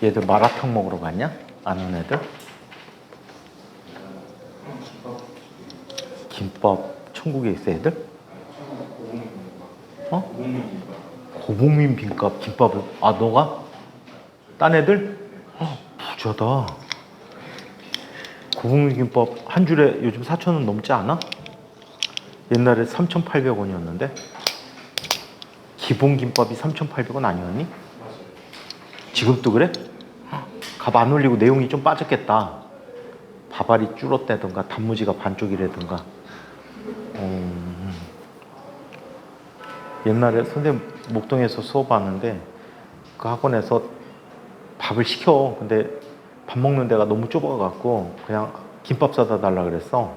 얘들 마라탕 먹으러 갔냐? 아는 애들? 김밥 천국에 있어 애들? 어? 고봉민 김밥 김밥을 너가? 딴 애들? 부자다. 고봉민 김밥 한 줄에 요즘 4,000원 넘지 않아? 옛날에 3,800원이었는데 기본 김밥이 3,800원 아니었니? 지금도 그래? 값 안 올리고 내용이 좀 빠졌겠다. 밥알이 줄었다든가 단무지가 반쪽이라든가. 옛날에 선생님 목동에서 수업하는데 그 학원에서 밥을 시켜. 근데 밥 먹는 데가 너무 좁아갖고 그냥 김밥 사다 달라 그랬어.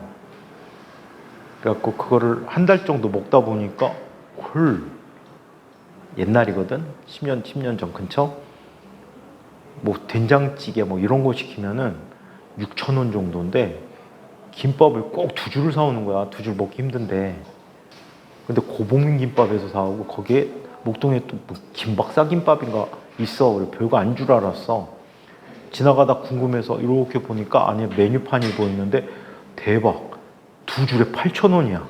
그래갖고 그거를 한 달 정도 먹다 보니까 헐, 옛날이거든. 10년 전 근처. 뭐 된장찌개 뭐 이런 거 시키면은 6,000원 정도인데 김밥을 꼭 두 줄을 사오는 거야. 두 줄 먹기 힘든데. 근데 고봉민 김밥에서 사오고 거기에 목동에 또 뭐 김박사 김밥인가 있어. 그래 별거 아닌 줄 알았어. 지나가다 궁금해서 이렇게 보니까 안에 메뉴판이 보이는데 대박. 두 줄에 8,000원이야.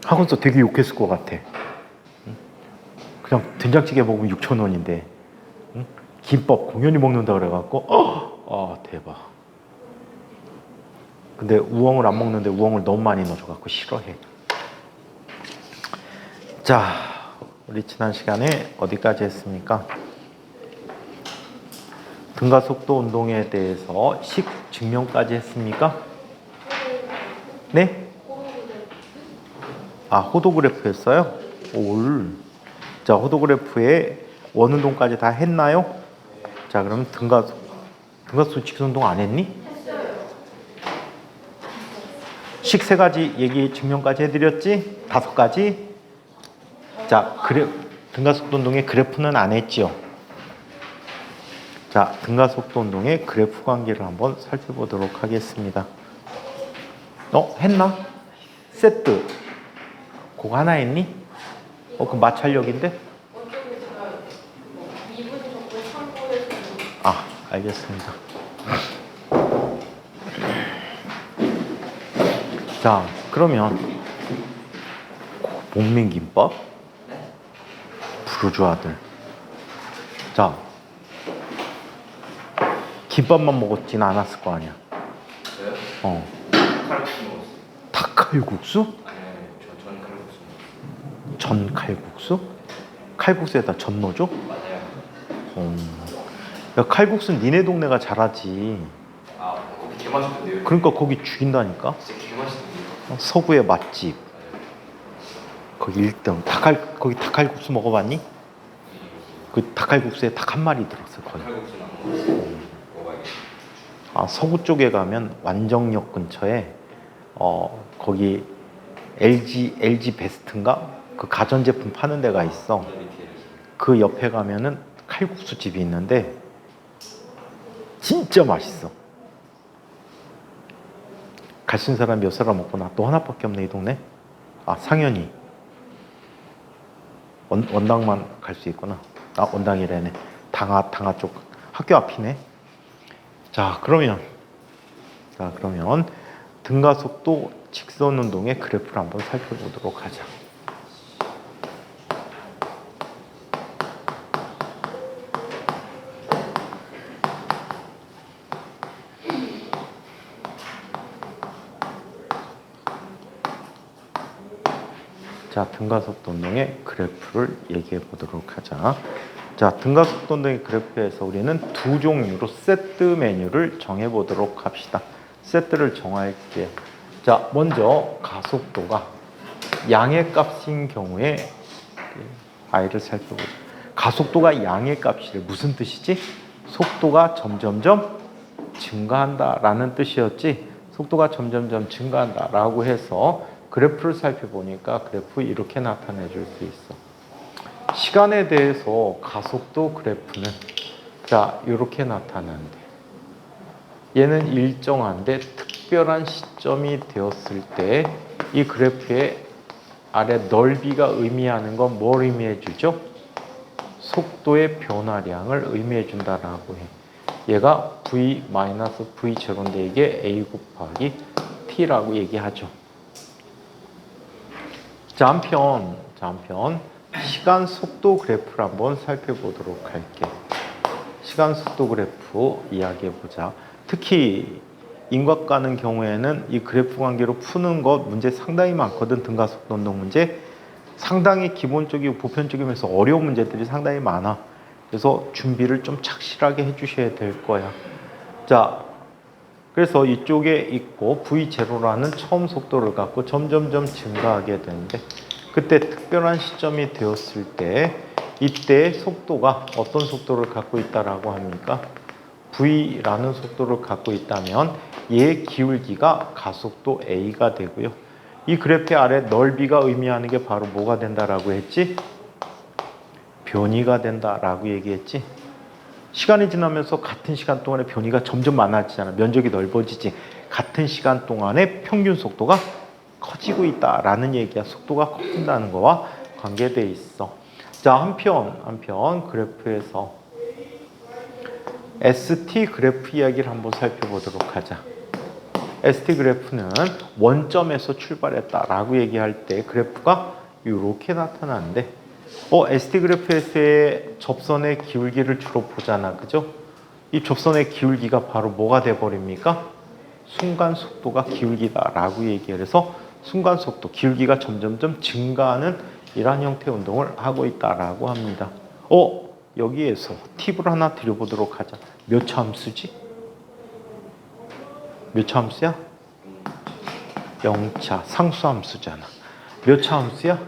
학원서 되게 욕했을 것 같아. 그냥 된장찌개 먹으면 6,000원인데 김밥 공연히 먹는다 그래갖고 대박. 근데 우엉을 안 먹는데 우엉을 너무 많이 넣어줘갖고 싫어해. 자, 우리 지난 시간에 어디까지 했습니까? 등가속도 운동에 대해서 식 증명까지 했습니까? 네? 호도그래프 했어요? 자, 호도그래프에 원운동까지 다 했나요? 자, 그럼 등가속 직선운동 안 했니? 식 3가지 얘기 증명까지 해드렸지? 5가지? 자, 등가속도 운동의 그래프는 안 했지요? 자, 등가속도 운동의 그래프 관계를 한번 살펴보도록 하겠습니다. 했나? 세트. 그거 하나 했니? 그 마찰력인데? 알겠습니다. 자, 그러면 고봉민김밥 부르주아들. 자, 김밥만 먹었진 않았을 거 아니야. 저요? 칼국수 먹었어요. 닭칼국수? 아니, 전칼국수? 칼국수에다 전 넣어줘? 맞아요. 야, 칼국수는 니네 동네가 잘하지. 거기 개 맛있던데요? 그러니까 거기 죽인다니까. 진짜 개 맛있던데요? 서구의 맛집. 거기 1등. 거기 닭칼국수 먹어봤니? 그 닭칼국수에 닭 한 마리 들었어 거의. 칼국수는 안 먹었어요. 먹어야겠다. 서구 쪽에 가면 완정역 근처에 거기 LG 베스트인가? 그 가전제품 파는 데가 있어. 그 옆에 가면은 칼국수 집이 있는데 진짜 맛있어. 갈 수 있는 사람 몇 사람 없구나. 또 하나밖에 없네 이 동네. 상현이. 원당만 갈 수 있구나. 원당이래네. 당하 쪽 학교 앞이네. 자, 그러면 등가속도 직선 운동의 그래프를 한번 살펴보도록 하자. 자, 등가속도 운동의 그래프를 얘기해 보도록 하자. 자, 등가속도 운동의 그래프에서 우리는 두 종류로 세트 메뉴를 정해 보도록 합시다. 세트를 정할게. 자, 먼저 가속도가 양의 값인 경우에 I를 살펴보자. 가속도가 양의 값이래. 무슨 뜻이지? 속도가 점점점 증가한다라는 뜻이었지. 속도가 점점점 증가한다라고 해서 그래프를 살펴보니까 그래프 이렇게 나타내 줄 수 있어. 시간에 대해서 가속도 그래프는 이렇게 나타나는데 얘는 일정한데 특별한 시점이 되었을 때 이 그래프의 아래 넓이가 의미하는 건 뭘 의미해 주죠? 속도의 변화량을 의미해 준다라고 해. 얘가 v-v0인데 이게 a 곱하기 t라고 얘기하죠. 자, 한편 시간 속도 그래프를 한번 살펴보도록 할게. 시간 속도 그래프 이야기해 보자. 특히 인과가는 경우에는 이 그래프 관계로 푸는 것 문제 상당히 많거든. 등가속도 운동 문제. 상당히 기본적이고 보편적이면서 어려운 문제들이 상당히 많아. 그래서 준비를 좀 착실하게 해주셔야 될 거야. 자, 그래서 이쪽에 있고 V0라는 처음 속도를 갖고 점점점 증가하게 되는데 그때 특별한 시점이 되었을 때 이때 속도가 어떤 속도를 갖고 있다라고 합니까? V라는 속도를 갖고 있다면 얘의 기울기가 가속도 A가 되고요. 이 그래프 아래 넓이가 의미하는 게 바로 뭐가 된다라고 했지? 변이가 된다라고 얘기했지. 시간이 지나면서 같은 시간 동안에 변이가 점점 많아지잖아. 면적이 넓어지지. 같은 시간 동안에 평균 속도가 커지고 있다라는 얘기야. 속도가 커진다는 거와 관계돼 있어. 자, 한편 그래프에서 ST 그래프 이야기를 한번 살펴보도록 하자. ST 그래프는 원점에서 출발했다라고 얘기할 때 그래프가 이렇게 나타나는데 ST 그래프에서의 접선의 기울기를 주로 보잖아. 그죠? 이 접선의 기울기가 바로 뭐가 돼버립니까? 순간 속도가 기울기다라고 얘기를 해서 순간 속도, 기울기가 점점점 증가하는 이러한 형태의 운동을 하고 있다라고 합니다. 여기에서 팁을 하나 드려보도록 하자. 몇 차 함수지? 몇 차 함수야? 0차, 상수 함수잖아. 몇 차 함수야?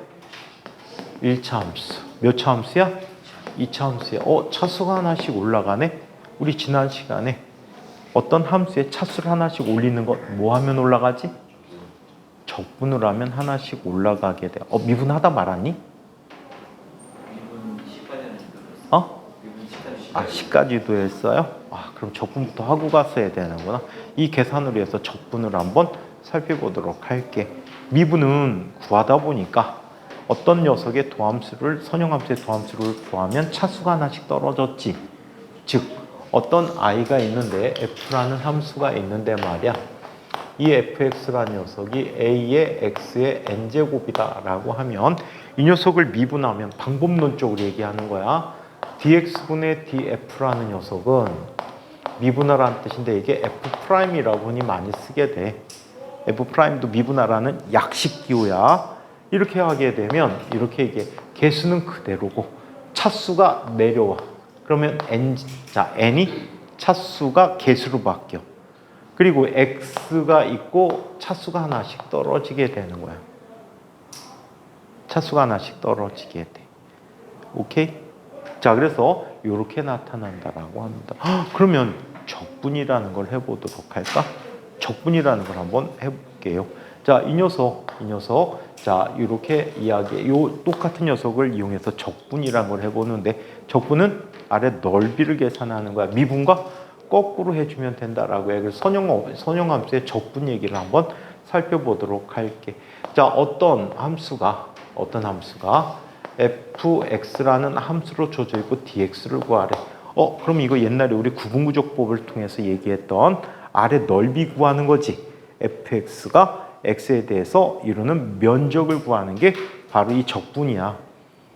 1차 함수. 몇 차 함수야? 2차 함수야. 차수가 하나씩 올라가네? 우리 지난 시간에 어떤 함수에 차수를 하나씩 올리는 것 뭐 하면 올라가지? 적분을 하면 하나씩 올라가게 돼. 미분하다 말았니? 미분 10까지는 미분 10까지도 했어요? 그럼 적분부터 하고 갔어야 되는구나. 이 계산을 위해서 적분을 한번 살펴보도록 할게. 미분은 구하다 보니까 어떤 녀석의 도함수를 선형함수의 도함수를 구하면 차수가 하나씩 떨어졌지. 즉 어떤 i가 있는데 f라는 함수가 있는데 말이야. 이 fx라는 녀석이 a의 x의 n제곱이다 라고 하면 이 녀석을 미분하면 방법론적으로 얘기하는 거야. dx분의 df라는 녀석은 미분하라는 뜻인데 이게 f'이라고 흔히 많이 쓰게 돼. f'도 미분하라는 약식 기호야. 이렇게 하게 되면 이렇게 이게 개수는 그대로고 차수가 내려와. 그러면 n이 차수가 개수로 바뀌어. 그리고 x가 있고 차수가 하나씩 떨어지게 되는 거야. 차수가 하나씩 떨어지게 돼. 오케이? 자, 그래서 이렇게 나타난다라고 합니다. 그러면 적분이라는 걸 해보도록 할까? 적분이라는 걸 한번 해볼게요. 자, 이 녀석, 자, 이렇게 똑같은 녀석을 이용해서 적분이라는 걸 해보는데, 적분은 아래 넓이를 계산하는 거야. 미분과 거꾸로 해주면 된다라고 해. 그래서 선형함수의 적분 얘기를 한번 살펴보도록 할게. 자, 어떤 함수가 fx라는 함수로 줘져 있고 dx를 구하래. 그럼 이거 옛날에 우리 구분구조법을 통해서 얘기했던 아래 넓이 구하는 거지. fx가 x에 대해서 이루는 면적을 구하는 게 바로 이 적분이야.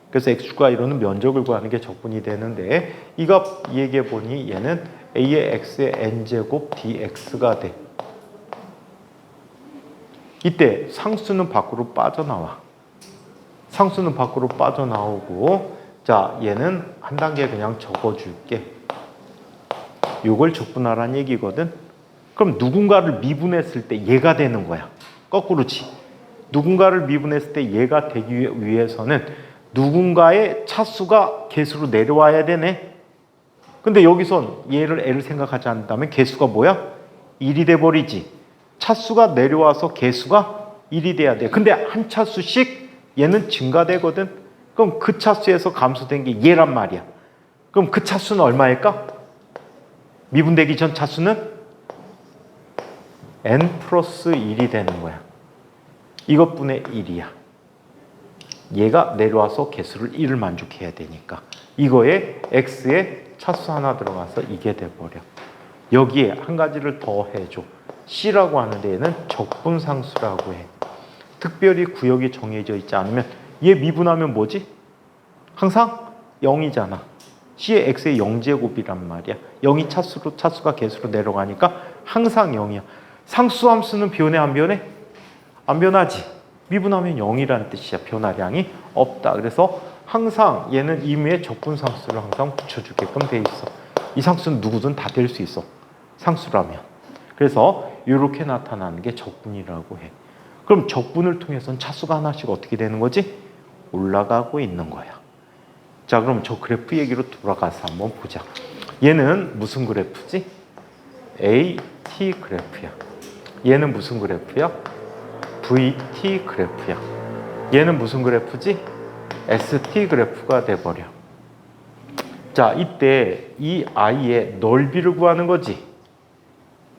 그래서 x축과 이루는 면적을 구하는 게 적분이 되는데 이 값 얘기해 보니 얘는 a의 x의 n제곱 dx가 돼. 이때 상수는 밖으로 빠져나와. 상수는 밖으로 빠져나오고 자, 얘는 한 단계 그냥 적어줄게. 요걸 적분하라는 얘기거든. 그럼 누군가를 미분했을 때 얘가 되는 거야. 거꾸로지. 누군가를 미분했을 때 얘가 되기 위해서는 누군가의 차수가 개수로 내려와야 되네. 근데 여기선 얘를 생각하지 않는다면 개수가 뭐야? 1이 돼버리지. 차수가 내려와서 개수가 1이 돼야 돼. 근데 한 차수씩 얘는 증가되거든. 그럼 그 차수에서 감소된 게 얘란 말이야. 그럼 그 차수는 얼마일까? 미분되기 전 차수는 n 플러스 1이 되는 거야. 이것분의 1이야. 얘가 내려와서 개수를 1을 만족해야 되니까. 이거에 x에 차수 하나 들어가서 이게 돼버려. 여기에 한 가지를 더 해줘. C라고 하는데 얘는 적분상수라고 해. 특별히 구역이 정해져 있지 않으면 얘 미분하면 뭐지? 항상 0이잖아. C의 x의 0제곱이란 말이야. 0이 차수가 개수로 내려가니까 항상 0이야. 상수함수는 변해 안 변해? 안 변하지. 미분하면 0이라는 뜻이야. 변화량이 없다. 그래서 항상 얘는 임의의 적분상수를 항상 붙여주게끔 돼 있어. 이 상수는 누구든 다 될 수 있어. 상수라면. 그래서 이렇게 나타나는 게 적분이라고 해. 그럼 적분을 통해서는 차수가 하나씩 어떻게 되는 거지? 올라가고 있는 거야. 자, 그럼 저 그래프 얘기로 돌아가서 한번 보자. 얘는 무슨 그래프지? AT 그래프야. 얘는 무슨 그래프야? VT 그래프야. 얘는 무슨 그래프지? ST 그래프가 돼버려. 자, 이때 이 I의 넓이를 구하는 거지.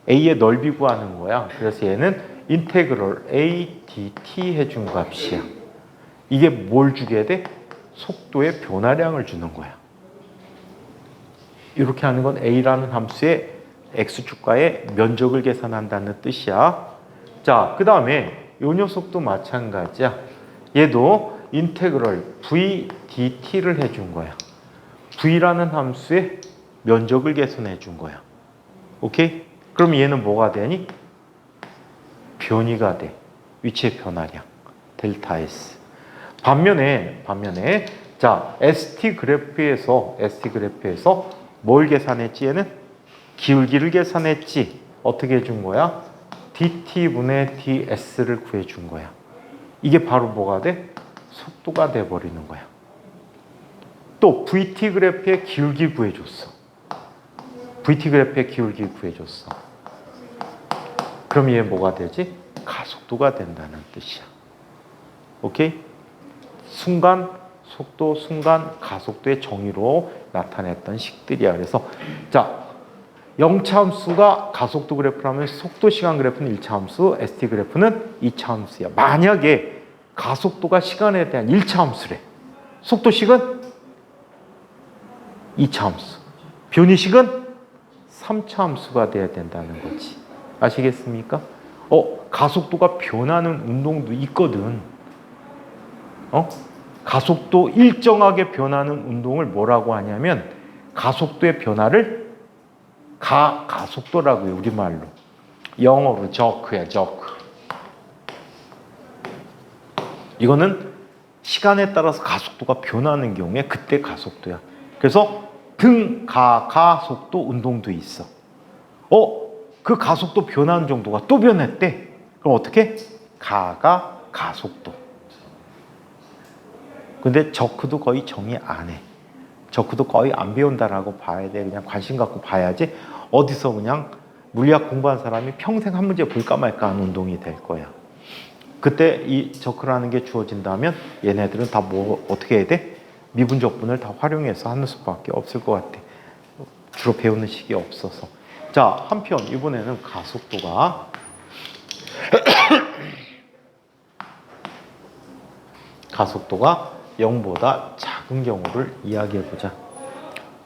A의 넓이 구하는 거야. 그래서 얘는 인테그럴 A dt 해준 값이야. 이게 뭘 주게 돼? 속도의 변화량을 주는 거야. 이렇게 하는 건 A라는 함수의 X축과의 면적을 계산한다는 뜻이야. 자, 그 다음에 이 녀석도 마찬가지야. 얘도 인테그럴 V dt를 해준 거야. V라는 함수의 면적을 계산해 준 거야. 오케이? 그럼 얘는 뭐가 되니? 변이가 돼. 위치의 변화량. 델타 S. 반면에 자, ST 그래프에서 뭘 계산했지? 얘는 기울기를 계산했지. 어떻게 해준 거야? dt분의 ds를 구해준 거야. 이게 바로 뭐가 돼? 속도가 돼버리는 거야. 또 VT 그래프의 기울기 구해줬어. VT 그래프의 기울기 구해줬어. 그럼 얘 뭐가 되지? 가속도가 된다는 뜻이야. 오케이? 순간 속도, 순간 가속도의 정의로 나타냈던 식들이야. 그래서 자, 0차 함수가 가속도 그래프라면 속도 시간 그래프는 1차 함수, ST 그래프는 2차 함수야. 만약에 가속도가 시간에 대한 1차 함수래. 속도식은 2차 함수. 변이식은 3차 함수가 돼야 된다는 거지. 아시겠습니까? 가속도가 변하는 운동도 있거든. 가속도 일정하게 변하는 운동을 뭐라고 하냐면 가속도의 변화를 가속도라고 해요. 우리말로. 영어로 저크야, 저크. 이거는 시간에 따라서 가속도가 변하는 경우에 그때 가속도야. 그래서 가속도 운동도 있어. 그 가속도 변하는 정도가 또 변했대. 그럼 어떻게? 가속도. 근데 저크도 거의 정의 안 해. 저크도 거의 안 배운다라고 봐야 돼. 그냥 관심 갖고 봐야지. 어디서 그냥 물리학 공부한 사람이 평생 한 문제 볼까 말까 하는 운동이 될 거야. 그때 이 저크라는 게 주어진다면 얘네들은 다 어떻게 해야 돼? 미분적분을 다 활용해서 하는 수밖에 없을 것 같아. 주로 배우는 식이 없어서. 자, 한편 이번에는 가속도가 가속도가 0보다 작은 경우를 이야기해 보자.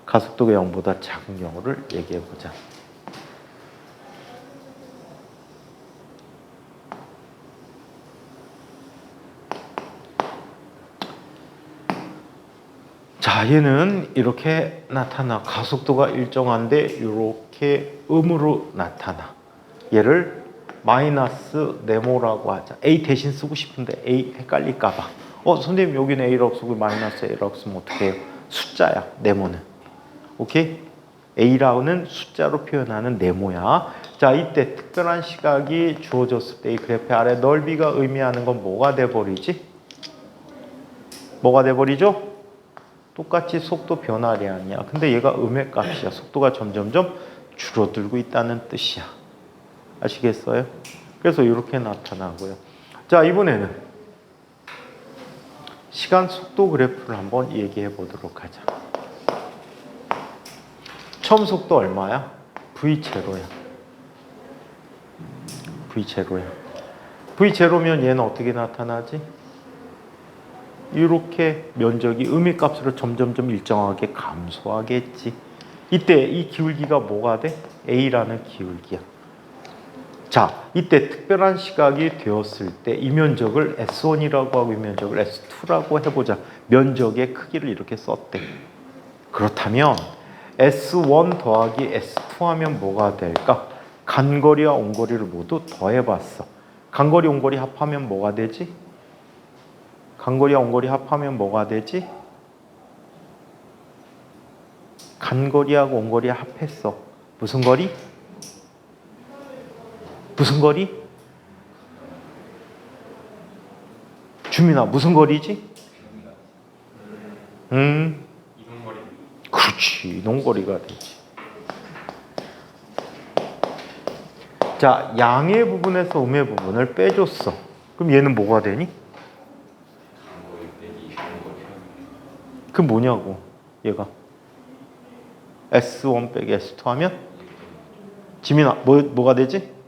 가속도가 0보다 작은 경우를 얘기해 보자. 자, 얘는 이렇게 나타나. 가속도가 일정한데 이렇게 음으로 나타나. 얘를 마이너스 네모라고 하자. A 대신 쓰고 싶은데 A 헷갈릴까 봐. 선생님 여기는 A라고 쓰고 마이너스 A라고 쓰면 어떻게 해요? 숫자야, 네모는. 오케이? A라는 숫자로 표현하는 네모야. 자, 이때 특별한 시각이 주어졌을 때 이 그래프 아래 넓이가 의미하는 건 뭐가 돼버리지? 뭐가 돼버리죠? 똑같이 속도 변화량이야. 근데 얘가 음의 값이야. 속도가 점점점 줄어들고 있다는 뜻이야. 아시겠어요? 그래서 이렇게 나타나고요. 자, 이번에는 시간 속도 그래프를 한번 얘기해 보도록 하자. 처음 속도 얼마야? V0야. V0야. V0면 얘는 어떻게 나타나지? 이렇게 면적이 음위값으로 점점점 일정하게 감소하겠지. 이때 이 기울기가 뭐가 돼? A라는 기울기야. 자, 이때 특별한 시각이 되었을 때 이 면적을 S1이라고 하고 이 면적을 S2라고 해보자. 면적의 크기를 이렇게 썼대. 그렇다면 S1 더하기 S2 하면 뭐가 될까? 간거리와 온거리를 모두 더해봤어. 간거리, 온거리 합하면 뭐가 되지? 간거리와 온거리 합하면 뭐가 되지? 간거리하고 온거리 합했어. 무슨 거리? 무슨 거리? 주민아, 무슨 거리지? 이동거리. 그렇지, 이동거리가 되지. 자, 양의 부분에서 음의 부분을 빼줬어. 그럼 얘는 뭐가 되니? 그 뭐냐고, 얘가. S1 빼기 S2 하면? 지민아, 뭐가 되지?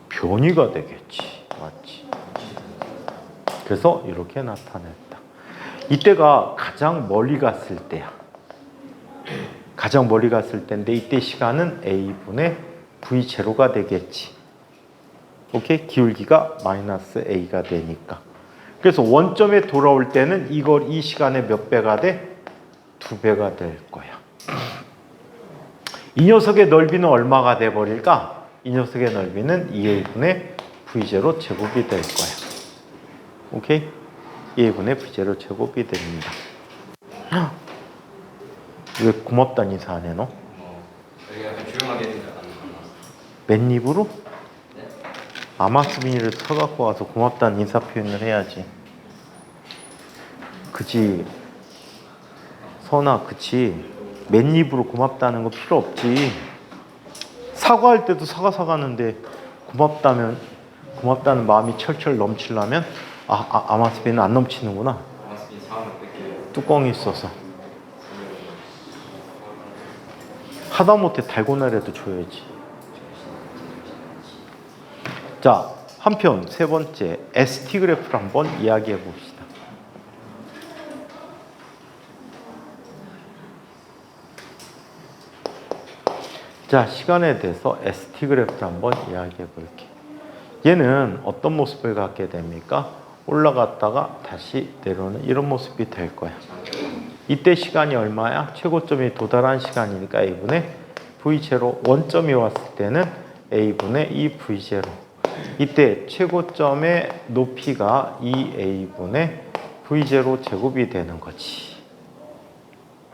변이가 되겠지. 맞지? 그래서 이렇게 나타냈다. 이때가 가장 멀리 갔을 때야. 가장 멀리 갔을 때인데 이때 시간은 A분의 V0가 되겠지. 오케이? 기울기가 마이너스 A가 되니까. 그래서 원점에 돌아올 때는 이 시간의 몇 배가 돼? 2배가 될 거야. 이 녀석의 넓이는 얼마가 돼버릴까? 이 녀석의 넓이는 2A분의 V0 제곱이 될 거야. 오케이? 2A분의 V0 제곱이 됩니다. 왜 고맙다는 인사 안 해, 너? 여기 약간 조용하게 해주니까 맨입으로? 네? 아마스비니를 사갖고 와서 고맙다는 인사 표현을 해야지. 그치? 선아, 그치? 맨입으로 고맙다는 거 필요 없지. 사과할 때도 사과하는데 고맙다는 마음이 철철 넘치려면 아마스비는 안 넘치는구나. 아마스빈 상황을 뺄게요. 뚜껑이 있어서. 하다못해 달고나라도 줘야지. 자, 한편 세 번째 ST 그래프를 한번 이야기해 봅시다. 자, 시간에 대해서 ST 그래프를 한번 이야기해 볼게. 얘는 어떤 모습을 갖게 됩니까? 올라갔다가 다시 내려오는 이런 모습이 될 거야. 이때 시간이 얼마야? 최고점이 도달한 시간이니까 A분의 V0. 원점이 왔을 때는 A분의 2V0. 이때 최고점의 높이가 2A분의 V0 제곱이 되는 거지.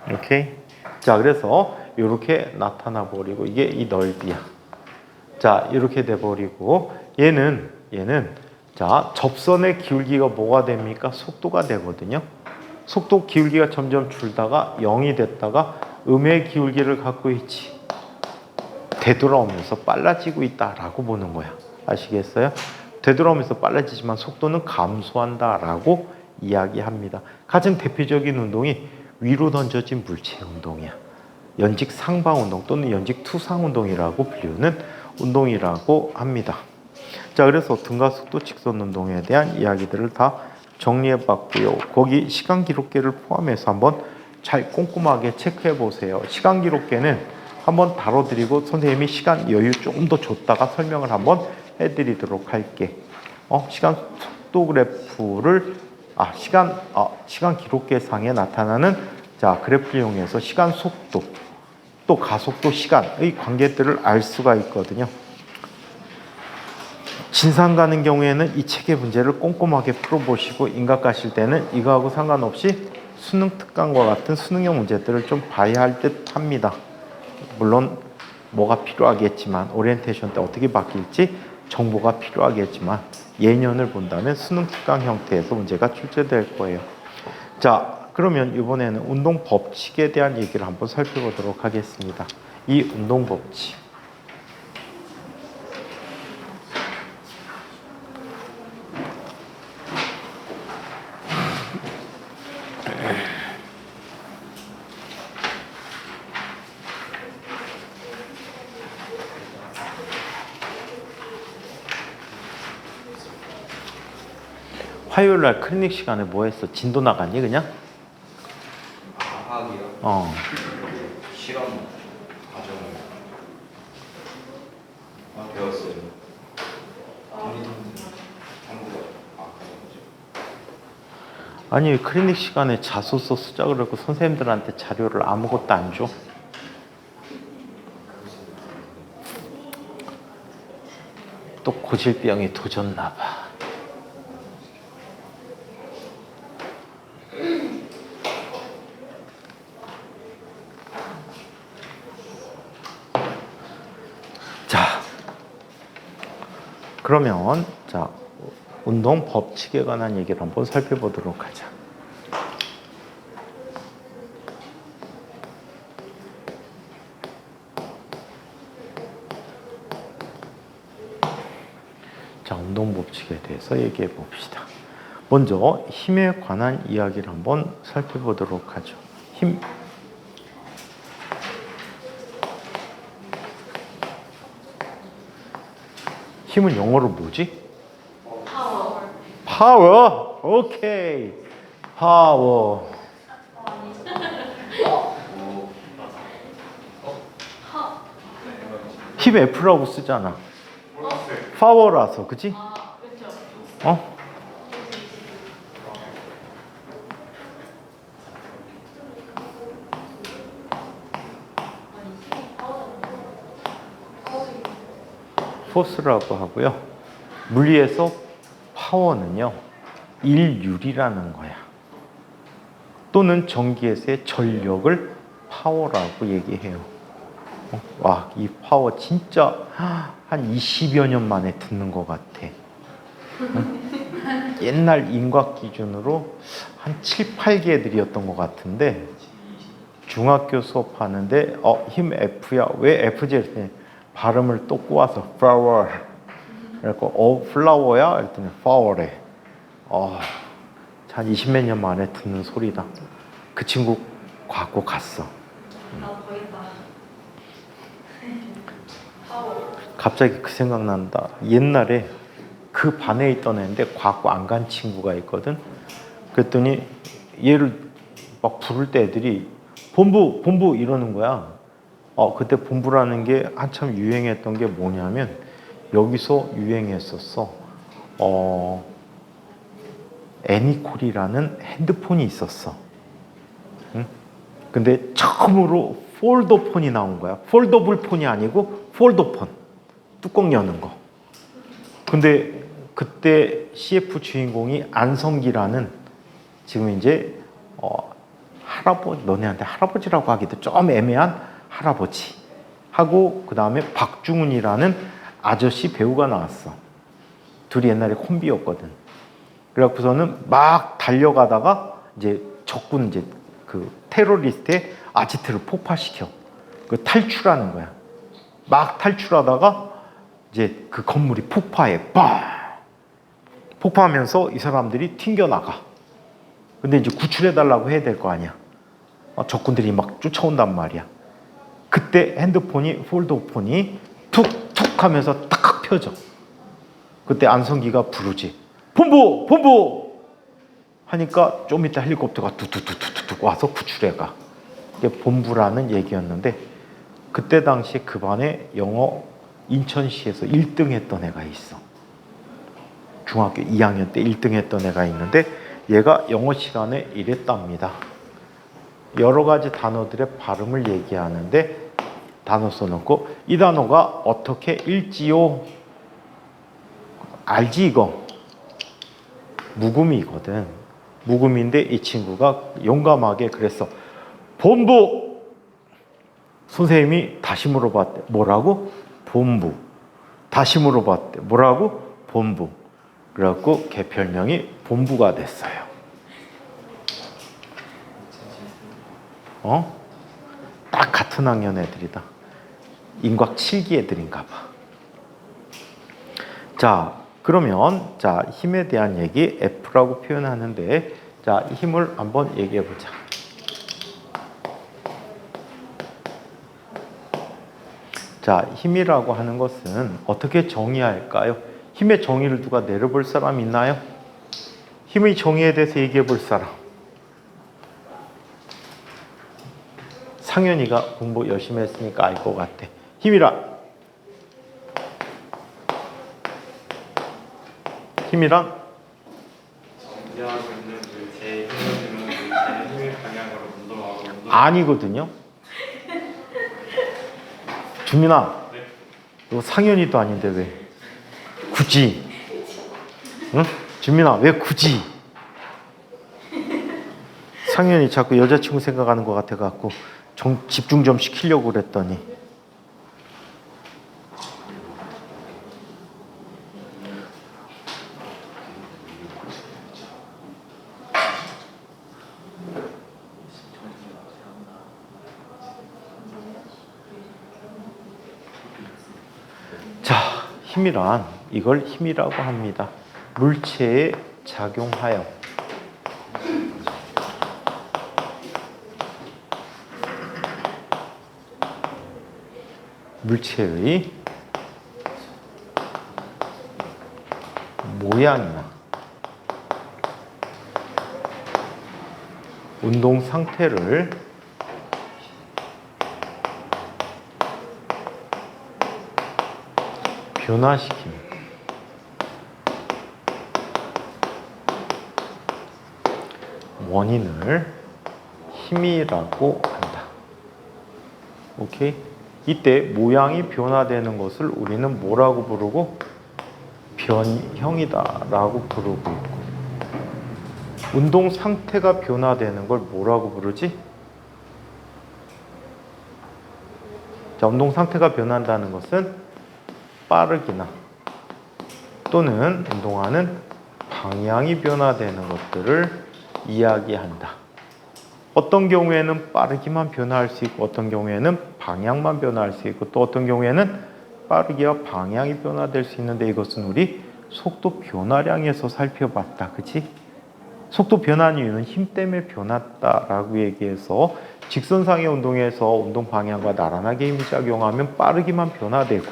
오케이? 자, 그래서 이렇게 나타나 버리고 이게 이 넓이야. 자, 이렇게 돼 버리고 얘는 자, 접선의 기울기가 뭐가 됩니까? 속도가 되거든요. 속도 기울기가 점점 줄다가 0이 됐다가 음의 기울기를 갖고 있지. 되돌아오면서 빨라지고 있다라고 보는 거야. 아시겠어요? 되돌아오면서 빨라지지만 속도는 감소한다라고 이야기합니다. 가장 대표적인 운동이 위로 던져진 물체 운동이야. 연직 상방 운동 또는 연직 투상 운동이라고 불리는 운동이라고 합니다. 자, 그래서 등가속도 직선 운동에 대한 이야기들을 다 정리해 봤고요. 거기 시간 기록계를 포함해서 한번 잘 꼼꼼하게 체크해 보세요. 시간 기록계는 한번 다뤄드리고 선생님이 시간 여유 조금 더 줬다가 설명을 한번 해드리도록 할게. 시간 속도 그래프를 시간 기록계 상에 나타나는 자 그래프를 이용해서 시간 속도 또 가속도 시간의 관계들을 알 수가 있거든요. 진상 가는 경우에는 이 책의 문제를 꼼꼼하게 풀어보시고 인각 가실 때는 이거하고 상관없이 수능 특강과 같은 수능형 문제들을 좀 봐야 할 듯 합니다. 물론 뭐가 필요하겠지만 오리엔테이션 때 어떻게 바뀔지 정보가 필요하겠지만 예년을 본다면 수능 특강 형태에서 문제가 출제될 거예요. 자, 그러면 이번에는 운동 법칙에 대한 얘기를 한번 살펴보도록 하겠습니다. 이 운동 법칙. 화요일 날 클리닉 시간에 뭐 했어? 진도 나갔니 그냥? 과학이요. 어. 실험 과정을 배웠어요. 한국어 아니 클리닉 시간에 자소서 쓰자 그러고 선생님들한테 자료를 아무것도 안 줘? 또 고질병이 도졌나 봐. 자, 그러면 자 운동 법칙에 관한 얘기를 한번 살펴보도록 하자. 자, 운동 법칙에 대해서 얘기해 봅시다. 먼저 힘에 관한 이야기를 한번 살펴보도록 하죠. 힘. 힘은 영어로 뭐지? 파워. 오케이. 파워. 힘 F라고 쓰잖아. 파워라서, 그치? 어? 포스라고 하고요. 물리에서 파워는요, 일율이라는 거야. 또는 전기에서의 전력을 파워라고 얘기해요. 와, 이 파워 진짜 한 20여 년 만에 듣는 것 같아. 옛날 인과학 기준으로 한 7, 8개 애들이었던 것 같은데 중학교 수업하는데 힘 F야. 왜 F지? 이랬더니 발음을 또 꼬아서 flower. 그래서 플라워야? 이랬더니 flower래. 한 20몇 년 만에 듣는 소리다. 그 친구 과거 갔어. 갑자기 그 생각난다. 옛날에 그 반에 있던 애인데 과거 안 간 친구가 있거든. 그랬더니 얘를 막 부를 때 애들이 본부 본부 이러는 거야. 그때 본부라는 게 한참 유행했던 게 뭐냐면 여기서 유행했었어. 애니콜이라는 핸드폰이 있었어. 응? 근데 처음으로 폴더폰이 나온 거야. 폴더블 폰이 아니고 폴더폰. 뚜껑 여는 거. 근데 그때 CF 주인공이 안성기라는 지금 이제 할아버지, 너네한테 할아버지라고 하기도 좀 애매한 할아버지 하고 그 다음에 박중훈이라는 아저씨 배우가 나왔어. 둘이 옛날에 콤비였거든. 그래갖고서는 막 달려가다가 이제 적군 이제 그 테러리스트의 아지트를 폭파시켜. 그 탈출하는 거야. 막 탈출하다가 이제 그 건물이 폭파해. 빵! 폭파하면서 이 사람들이 튕겨나가. 근데 이제 구출해달라고 해야 될 거 아니야. 적군들이 막 쫓아온단 말이야. 그때 핸드폰이, 폴더폰이 툭툭 하면서 딱 펴져. 그때 안성기가 부르지. 본부! 본부! 하니까 좀 이따 헬리콥터가 툭툭툭툭 와서 구출해가. 이게 본부라는 얘기였는데 그때 당시에 그 반에 영어 인천시에서 1등 했던 애가 있어. 중학교 2학년 때 1등 했던 애가 있는데 얘가 영어 시간에 이랬답니다. 여러 가지 단어들의 발음을 얘기하는데 단어 써놓고 이 단어가 어떻게 읽지요? 알지 이거? 묵음이거든. 묵음인데 이 친구가 용감하게 그랬어. 본부! 선생님이 다시 물어봤대. 뭐라고? 본부. 다시 물어봤대. 뭐라고? 본부. 그래갖고 걔 별명이 본부가 됐어요. 딱 같은 학년 애들이다. 인과학 7기 애들인가 봐. 자, 그러면 자, 힘에 대한 얘기 F라고 표현하는데 자, 힘을 한번 얘기해 보자. 자, 힘이라고 하는 것은 어떻게 정의할까요? 힘의 정의를 누가 내려볼 사람 있나요? 힘의 정의에 대해서 얘기해 볼 사람. 상현이가 공부 열심히 했으니까 알 것 같아. 힘이란? 힘이란? 존재하고 있는 물체의 힘을 주는 물체의 힘의 방향으로 운동하고 아니거든요. 주민아, 네. 너 상현이도 아닌데 왜 굳이? 응? 주민아, 왜 굳이? 상현이 자꾸 여자친구 생각하는 것 같아갖고 집중 좀 시키려고 그랬더니. 자, 힘이란 이걸 힘이라고 합니다. 물체에 작용하여 물체의 모양이나 운동 상태를 변화시키는 원인을 힘이라고 한다. 오케이? 이때 모양이 변화되는 것을 우리는 뭐라고 부르고? 변형이다 라고 부르고 있고, 운동 상태가 변화되는 걸 뭐라고 부르지? 자, 운동 상태가 변한다는 것은 빠르기나 또는 운동하는 방향이 변화되는 것들을 이야기한다. 어떤 경우에는 빠르기만 변화할 수 있고, 어떤 경우에는 방향만 변화할 수 있고, 또 어떤 경우에는 빠르기와 방향이 변화될 수 있는데, 이것은 우리 속도 변화량에서 살펴봤다. 그치? 속도 변화한 이유는 힘 때문에 변했다라고 얘기해서, 직선상의 운동에서 운동 방향과 나란하게 힘이 작용하면 빠르기만 변화되고,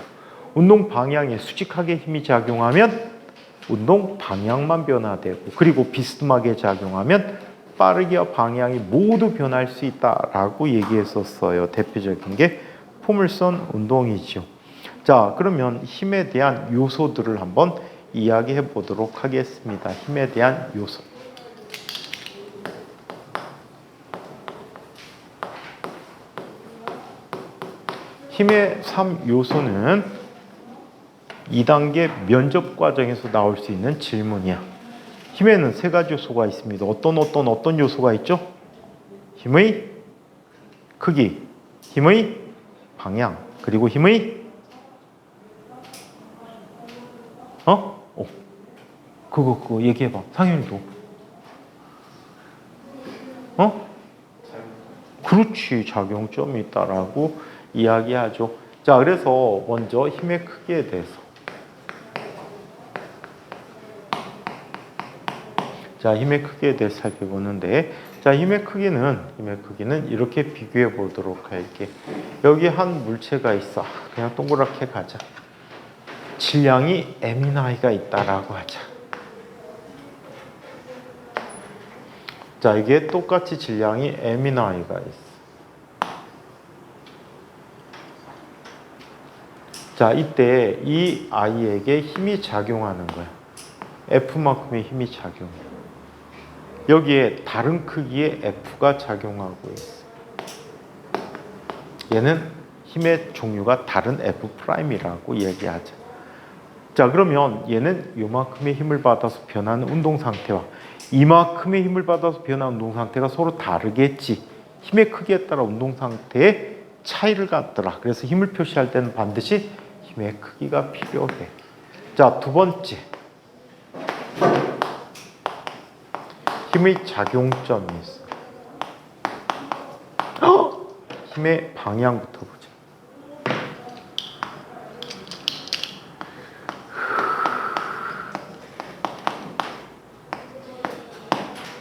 운동 방향에 수직하게 힘이 작용하면 운동 방향만 변화되고, 그리고 비스듬하게 작용하면 빠르기와 방향이 모두 변할 수 있다라고 얘기했었어요. 대표적인 게 포물선 운동이죠. 자, 그러면 힘에 대한 요소들을 한번 이야기해 보도록 하겠습니다. 힘에 대한 요소. 힘의 3요소는 2단계 면접 과정에서 나올 수 있는 질문이야. 힘에는 3가지 요소가 있습니다. 어떤 요소가 있죠? 힘의 크기, 힘의 방향, 그리고 힘의 그거 얘기해봐. 상현이도. 그렇지, 작용점이 있다라고 이야기하죠. 자, 그래서 먼저 힘의 크기에 대해서. 자, 힘의 크기에 대해서 살펴보는데, 자, 힘의 크기는 이렇게 비교해 보도록 할게. 여기 한 물체가 있어. 그냥 동그랗게 가자. 질량이 m이나 i가 있다라고 하자. 자, 이게 똑같이 질량이 m이나 i가 있어. 자, 이때 이 i에게 힘이 작용하는 거야. F만큼의 힘이 작용해. 여기에 다른 크기의 F가 작용하고 있어. 얘는 힘의 종류가 다른 F'이라고 얘기하자. 자, 그러면 얘는 요만큼의 힘을 받아서 변하는 운동 상태와 이만큼의 힘을 받아서 변하는 운동 상태가 서로 다르겠지. 힘의 크기에 따라 운동 상태의 차이를 갖더라. 그래서 힘을 표시할 때는 반드시 힘의 크기가 필요해. 자, 두 번째. 힘의 작용점이 있어. 힘의 방향부터 보자.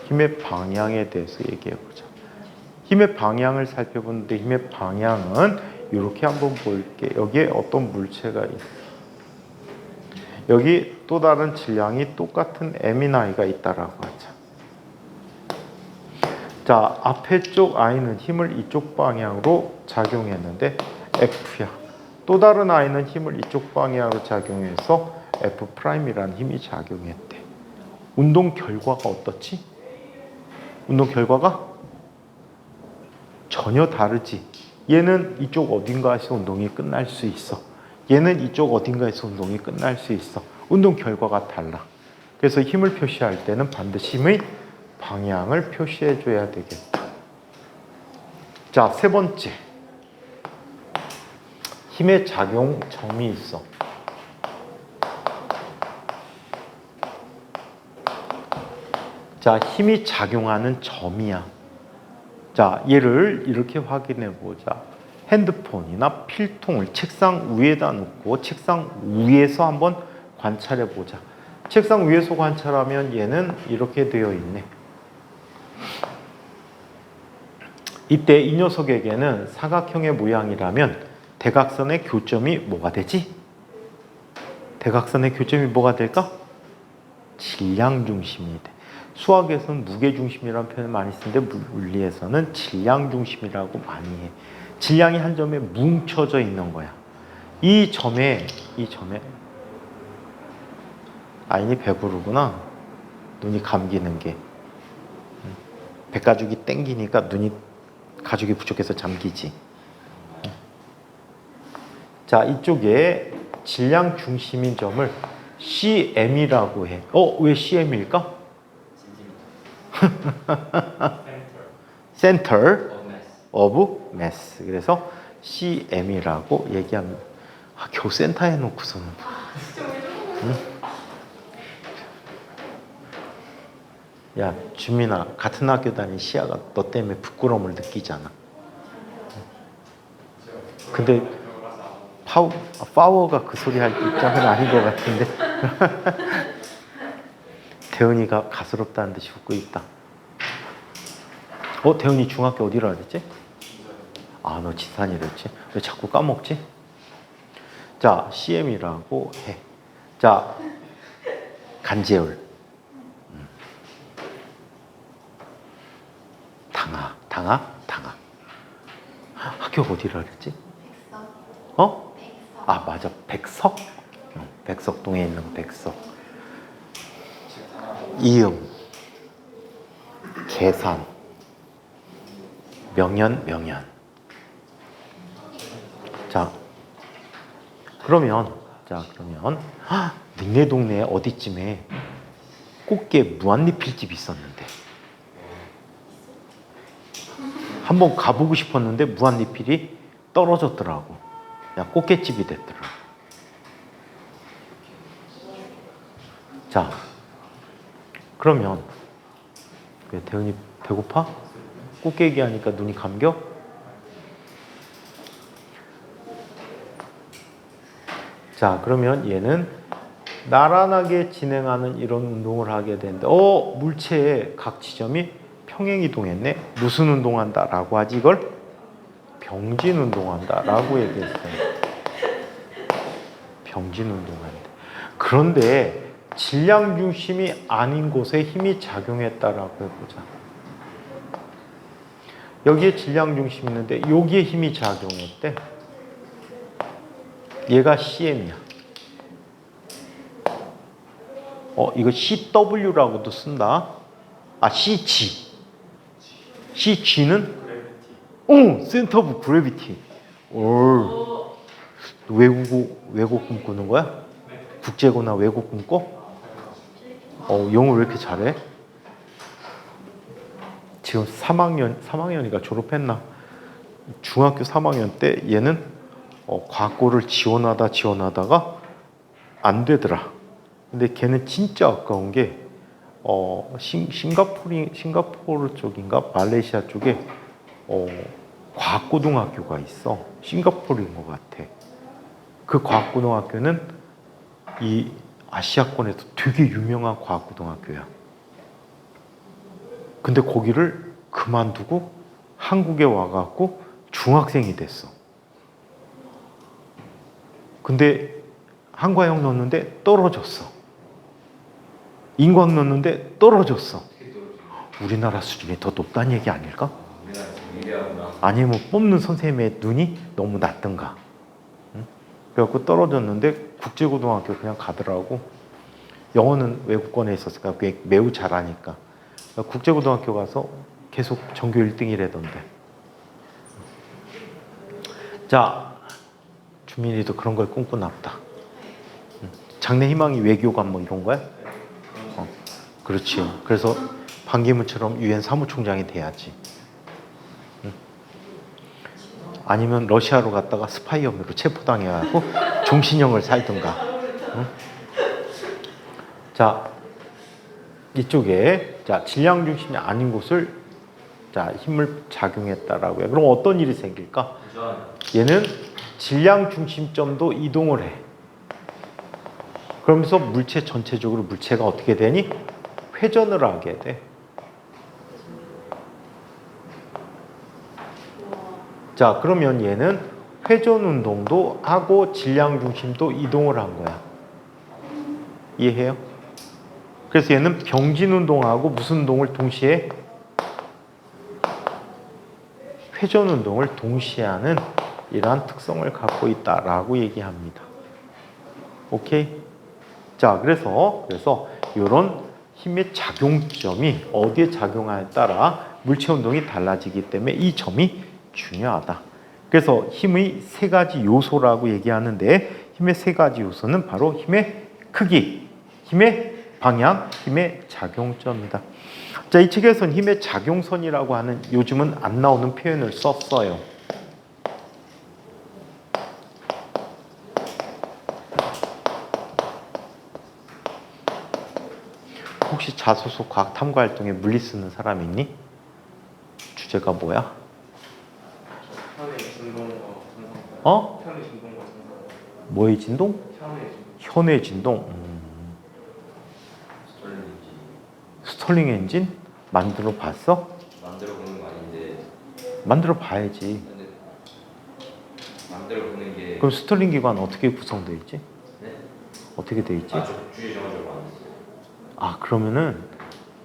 힘의 방향에 대해서 얘기해 보자. 힘의 방향을 살펴보는데, 힘의 방향은 이렇게 한번 볼게. 여기에 어떤 물체가 있어. 여기 또 다른 질량이 똑같은 m인 i가 있다라고 하자. 자, 앞에 쪽 i는 힘을 이쪽 방향으로 작용했는데 F야. 또 다른 i는 힘을 이쪽 방향으로 작용해서 F'이라는 힘이 작용했대. 운동 결과가 어떻지? 운동 결과가 전혀 다르지. 얘는 이쪽 어딘가에서 운동이 끝날 수 있어. 얘는 이쪽 어딘가에서 운동이 끝날 수 있어. 운동 결과가 달라. 그래서 힘을 표시할 때는 반드시 힘의 방향을 표시해 줘야 되겠다. 자, 세 번째. 힘의 작용 점이 있어. 자, 힘이 작용하는 점이야. 자, 얘를 이렇게 확인해 보자. 핸드폰이나 필통을 책상 위에다 놓고 책상 위에서 한번 관찰해 보자. 책상 위에서 관찰하면 얘는 이렇게 되어 있네. 이때 이 녀석에게는 사각형의 모양이라면 대각선의 교점이 뭐가 되지? 대각선의 교점이 뭐가 될까? 질량 중심이 돼. 수학에서는 무게 중심이라는 표현을 많이 쓰는데 물리에서는 질량 중심이라고 많이 해. 질량이 한 점에 뭉쳐져 있는 거야. 이 점에 아인이 배부르구나. 눈이 감기는 게. 백가죽이 땡기니까 눈이 가죽이 부족해서 잠기지. 자, 이쪽에 질량 중심인 점을 CM이라고 해. 왜 CM일까? Center of Mass. 그래서 CM이라고 얘기합니다. 겨우 센터에 놓고서는. 응? 야, 주민아, 같은 학교 다닌 시아가 너 때문에 부끄러움을 느끼잖아. 근데 파워가 그 소리 할 입장은 아닌 것 같은데. 대은이가 가스럽다는 듯이 웃고 있다. 대은이 중학교 어디로 그랬지? 너 지산이랬지? 왜 자꾸 까먹지? 자, CM이라고 해. 자, 간제울. 당하. 학교가 어디라 그랬지? 백석. 맞아. 백석? 백석동에 있는 백석. 이음, 계산, 명연. 자, 그러면 니네 동네에 어디쯤에 꽃게 무한리필집이 있었는데 한번 가보고 싶었는데 무한리필이 떨어졌더라고. 꽃게집이 됐더라. 자, 그러면 왜 대은이 배고파? 꽃게 얘기하니까 눈이 감겨? 자, 그러면 얘는 나란하게 진행하는 이런 운동을 하게 되는데 물체의 각 지점이 평행이동했네. 무슨 운동한다라고 하지? 이걸 병진 운동한다라고 얘기했어요. 병진 운동한다. 그런데 질량 중심이 아닌 곳에 힘이 작용했다라고 해보자. 여기에 질량 중심이 있는데 여기에 힘이 작용했대. 얘가 CM이야. 이거 CW라고도 쓴다. CG. CG는 센터 오브 그래비티. 외국 꿈꾸는 거야? 국제고나 외국 꿈꿔? 영어 왜 이렇게 잘해? 지금 3학년이가 졸업했나? 중학교 3학년 때 얘는 과학고를 지원하다가 안 되더라. 근데 걔는 진짜 아까운 게 싱가포르 쪽인가 말레이시아 쪽에 과학고등학교가 있어. 싱가포르인 것 같아. 그 과학고등학교는 이 아시아권에서 되게 유명한 과학고등학교야. 근데 거기를 그만두고 한국에 와갖고 중학생이 됐어. 근데 한과형 넣었는데 떨어졌어. 인과형 넣었는데 떨어졌어. 우리나라 수준이 더 높다는 얘기 아닐까? 아니면 뽑는 선생님의 눈이 너무 낮던가. 응? 그래갖고 떨어졌는데 국제고등학교 그냥 가더라고. 영어는 외국권에 있었으니까 매우 잘하니까. 국제고등학교 가서 계속 전교 1등이라던데. 자, 주민이도 그런 걸 꿈꾸나 보다. 장래 희망이 외교관 뭐 이런 거야? 그렇지. 그래서 반기문처럼 유엔 사무총장이 돼야지. 아니면 러시아로 갔다가 스파이 혐의로 체포당해가지고 종신형을 살든가. 자, 이쪽에 자 질량 중심이 아닌 곳을 자 힘을 작용했다라고요. 그럼 어떤 일이 생길까? 얘는 질량 중심점도 이동을 해. 그러면서 물체 전체적으로 물체가 어떻게 되니? 회전을 하게 돼. 자, 그러면 얘는 회전 운동도 하고 질량 중심도 이동을 한 거야. 이해해요? 그래서 얘는 병진 운동하고 무슨 운동을 동시에? 회전 운동을 동시에 하는 이러한 특성을 갖고 있다라고 얘기합니다. 오케이? 자, 그래서 이런 힘의 작용점이 어디에 작용하에 따라 물체 운동이 달라지기 때문에 이 점이 중요하다. 그래서 힘의 세 가지 요소라고 얘기하는데 힘의 세 가지 요소는 바로 힘의 크기, 힘의 방향, 힘의 작용점이다. 자, 이 책에서는 힘의 작용선이라고 하는 요즘은 안 나오는 표현을 썼어요. 혹시 자소서 과학 탐구 활동에 물리 쓰는 사람 있니? 주제가 뭐야? 현의 진동과 증상. 어? 현의 진동과 증상. 뭐의 진동? 현의 진동. 현의 진동. 스털링 엔진 만들어 봤어? 만들어 보는 거 아닌데. 만들어 봐야지. 근데 만들어 보는 게. 그럼 스털링 기관 어떻게 구성되어 있지? 네? 어떻게 되어 있지? 저 주의 정하적으로 안 했어요. 아, 그러면은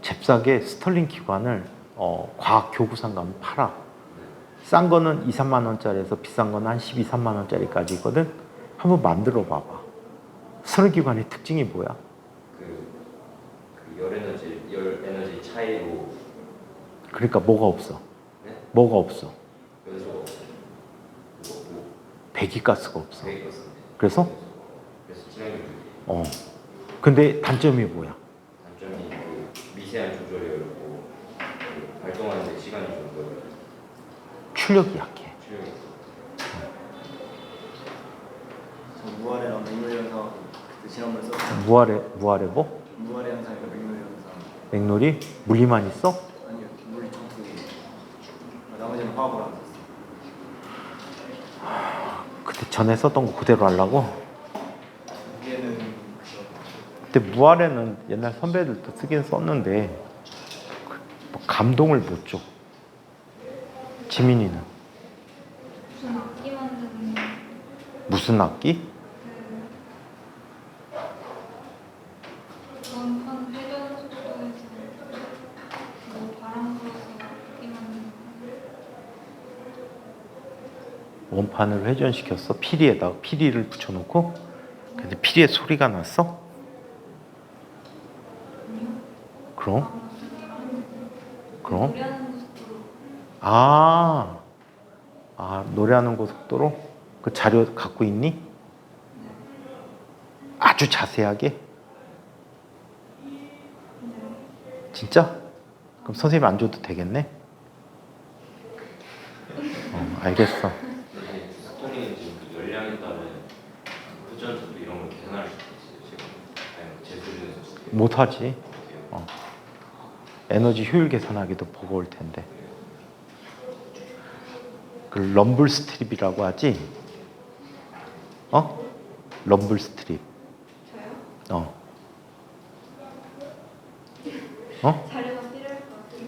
잽싸게 스털링 기관을 과학 교구상 가면 팔아. 싼 거는 2, 3만 원짜리에서 비싼 거는 한 12, 3만 원짜리까지 있거든. 한번 만들어 봐봐. 스털링 기관의 특징이 뭐야? 열 에너지 차이로. 그러니까 뭐가 없어? 네? 뭐가 없어? 연소가 없어요. 그리고 배기가스가 없어. 배기가스인데. 그래서 진행력이. 근데 단점이 뭐야? 단점이 미세한 조절이 어렵고 발동하는데 시간이 좀 걸려요. 출력이 약해. 출력이. 저 무아래랑 맥놀 현상 그때 지난번에 썼어요. 무아래 뭐? 무아래 현상이랑 맥놀 현상. 맥놀이? 물리만 있어? 아니요, 물리 좀 나머지는 화학으로 안 썼어요. 그때 전에 썼던 거 그대로 하려고? 얘는 그때 무아래는 옛날 선배들도 쓰긴 썼는데 뭐 감동을 못 줘. 지민이는? 무슨 악기 만드는 무슨 악기? 원판 회전 속도에서 뭐 바람 불어서 악기 만드는 원판을 회전시켰어. 피리에다가 피리를 붙여놓고 근데 피리에 소리가 났어? 그럼? 그럼? 노래하는 모습도 아, 노래하는 고속도로? 그 자료 갖고 있니? 아주 자세하게? 진짜? 그럼 선생님 안 줘도 되겠네? 알겠어. 스토링은 지금 그 열량에 따른 회전속도 이런 걸 계산할 수 있어요 지금. 아니면 제수준에서 못하지. 에너지 효율 계산하기도 버거울 텐데. 그 럼블 스트립이라고 하지? 럼블 스트립. 저요? 어? 자료가 필요할 것 같아요.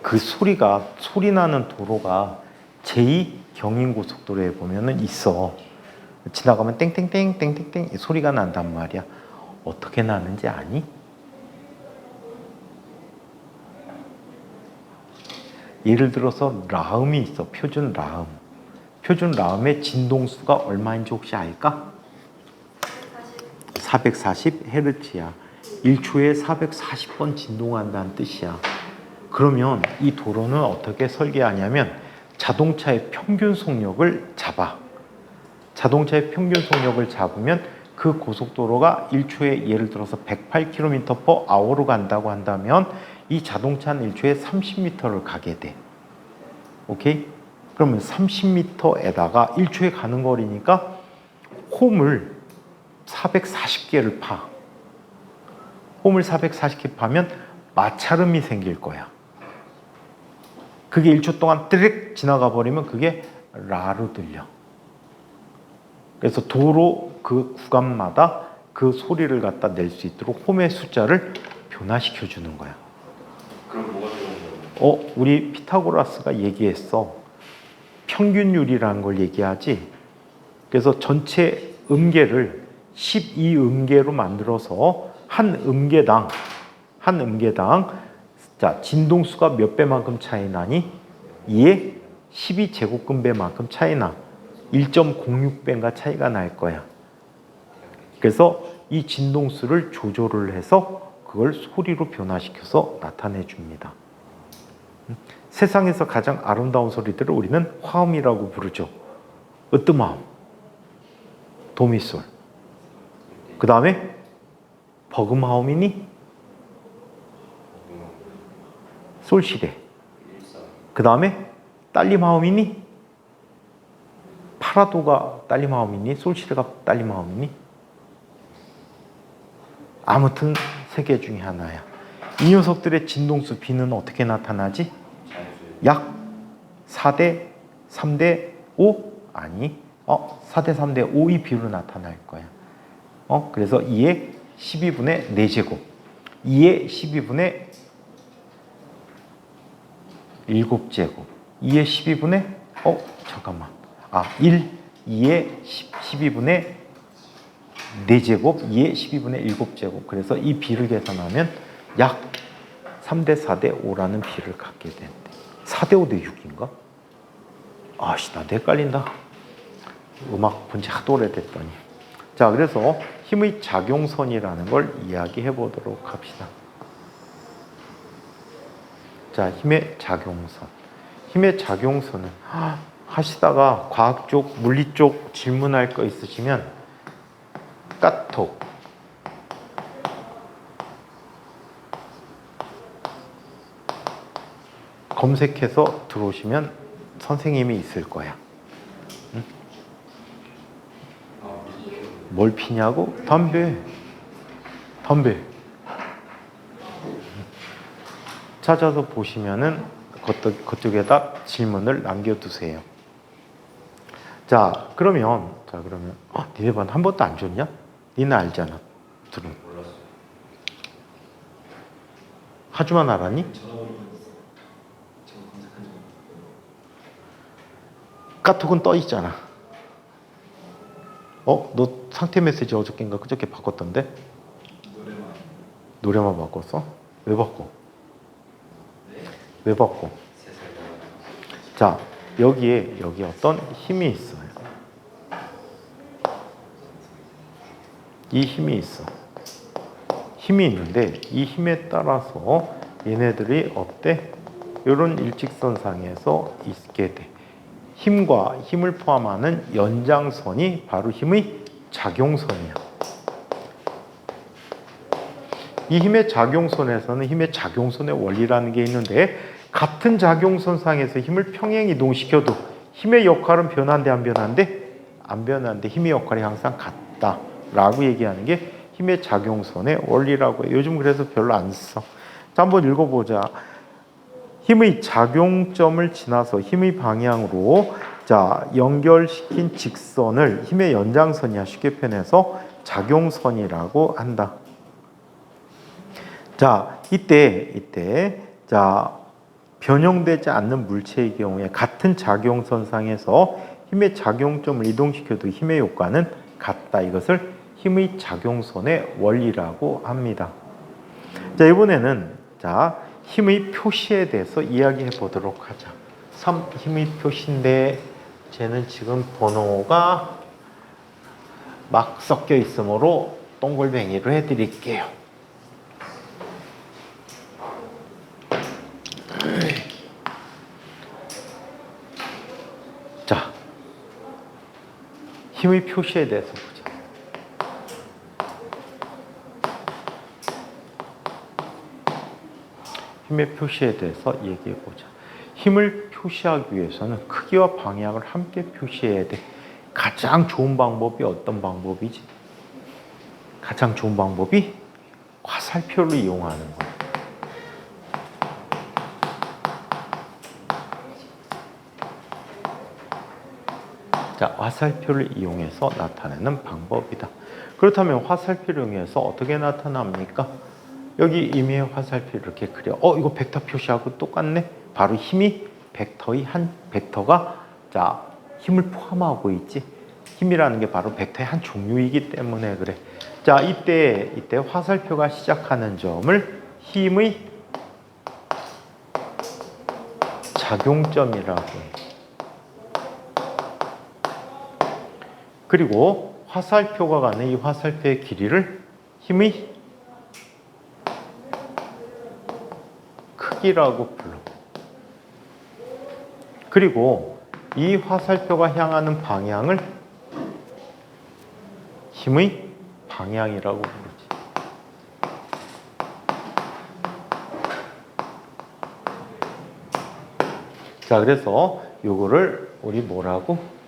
그 소리 나는 도로가 제2 경인고속도로에 보면은 있어. 지나가면 땡땡땡 땡땡땡 소리가 난단 말이야. 어떻게 나는지 아니? 예를 들어서 라음이 있어. 표준 라음. 표준 라음의 진동수가 얼마인지 혹시 알까? 440Hz야. 1초에 440번 진동한다는 뜻이야. 그러면 이 도로는 어떻게 설계하냐면 자동차의 평균 속력을 잡아. 자동차의 평균 속력을 잡으면 그 고속도로가 1초에 예를 들어서 108km/h로 간다고 한다면 이 자동차는 1초에 30m를 가게 돼. 오케이? 그러면 30m에다가 1초에 가는 거리니까 홈을 440개를 파. 홈을 440개 파면 마찰음이 생길 거야. 그게 1초 동안 뜨릭 지나가 버리면 그게 라로 들려. 그래서 도로 그 구간마다 그 소리를 갖다 낼 수 있도록 홈의 숫자를 변화시켜 주는 거야. 그럼 뭐가 좋은 거예요? 우리 피타고라스가 얘기했어. 평균율이라는 걸 얘기하지. 그래서 전체 음계를 12음계로 만들어서 한 음계당 자, 진동수가 몇 배만큼 차이 나니? 2의 12제곱근배만큼 차이 나. 1.06배인가 차이가 날 거야. 그래서 이 진동수를 조절을 해서 그걸 소리로 변화시켜서 나타내 줍니다. 세상에서 가장 아름다운 소리들을 우리는 화음이라고 부르죠. 으뜸화음, 도미솔. 그 다음에 버금화음이니? 솔시대. 그 다음에 딸림화음이니? 파라도가 딸림화음이니? 솔시대가 딸림화음이니? 아무튼 세 개 중에 하나야. 이 녀석들의 진동수 B는 어떻게 나타나지? 약 4대 3대 5? 아니, 4대 3대 5의 비로 나타날 거야. 그래서 2의 12분의 4제곱, 2의 12분의 7제곱, 2의 12분의, 잠깐만. 2의 12분의 4제곱, 2의 12분의 7제곱. 그래서 이 비를 계산하면 약 3대 4대 5라는 비를 갖게 된대. 4대 5대 6인가? 나도 헷갈린다. 음악 본 지 하도 오래됐더니. 자, 그래서 힘의 작용선이라는 걸 이야기해 보도록 합시다. 자, 힘의 작용선. 힘의 작용선은 하시다가 과학 쪽, 물리 쪽 질문할 거 있으시면 카톡 검색해서 들어오시면 선생님이 있을 거야. 응? 뭘 피냐고? 담배. 찾아서 보시면은 그쪽에다 질문을 남겨두세요. 자, 그러면 니네 반 한 번도 안 줬냐? 니네 알잖아. 둘은. 몰랐어요. 하주만 알았니? 카톡은 떠 있잖아. 너 상태 메시지 어저께인가 그저께 바꿨던데? 노래만 바꿨어? 왜 바꿔? 왜 바꿔? 자, 여기 어떤 힘이 있어요. 이 힘이 있어. 힘이 있는데 이 힘에 따라서 얘네들이 어때? 이런 일직선상에서 있게 돼. 힘과 힘을 포함하는 연장선이 바로 힘의 작용선이야. 이 힘의 작용선에서는 힘의 작용선의 원리라는 게 있는데 같은 작용선상에서 힘을 평행 이동시켜도 힘의 역할은 변한대 안 변한대? 안 변한대. 힘의 역할이 항상 같다라고 얘기하는 게 힘의 작용선의 원리라고 해요. 요즘 그래서 별로 안 써. 자, 한번 읽어보자. 힘의 작용점을 지나서 힘의 방향으로 연결시킨 직선을 힘의 연장선이야. 쉽게 표현해서 작용선이라고 한다. 자, 이때 변형되지 않는 물체의 경우에 같은 작용선상에서 힘의 작용점을 이동시켜도 힘의 효과는 같다. 이것을 힘의 작용선의 원리라고 합니다. 자, 이번에는 힘의 표시에 대해서 이야기해 보도록 하자. 3. 힘의 표시인데 쟤는 지금 번호가 막 섞여 있으므로 동글뱅이로 해드릴게요. 자, 힘의 표시에 대해서 보자. 힘의 표시에 대해서 얘기해 보자. 힘을 표시하기 위해서는 크기와 방향을 함께 표시해야 돼. 가장 좋은 방법이 어떤 방법이지? 가장 좋은 방법이 화살표를 이용하는 거야. 자, 화살표를 이용해서 나타내는 방법이다. 그렇다면 화살표를 이용해서 어떻게 나타납니까? 여기 이미 화살표 이렇게 그려. 이거 벡터 표시하고 똑같네. 바로 힘이 벡터의 한 벡터가 힘을 포함하고 있지. 힘이라는 게 바로 벡터의 한 종류이기 때문에 그래. 자, 이때 화살표가 시작하는 점을 힘의 작용점이라고 해. 그리고 화살표가 가는 이 화살표의 길이를 힘의 크기라고 불러. 그리고 이 화살표가 향하는 방향을 힘의 방향이라고 부르지. 자, 그래서 요거를 우리 뭐라고?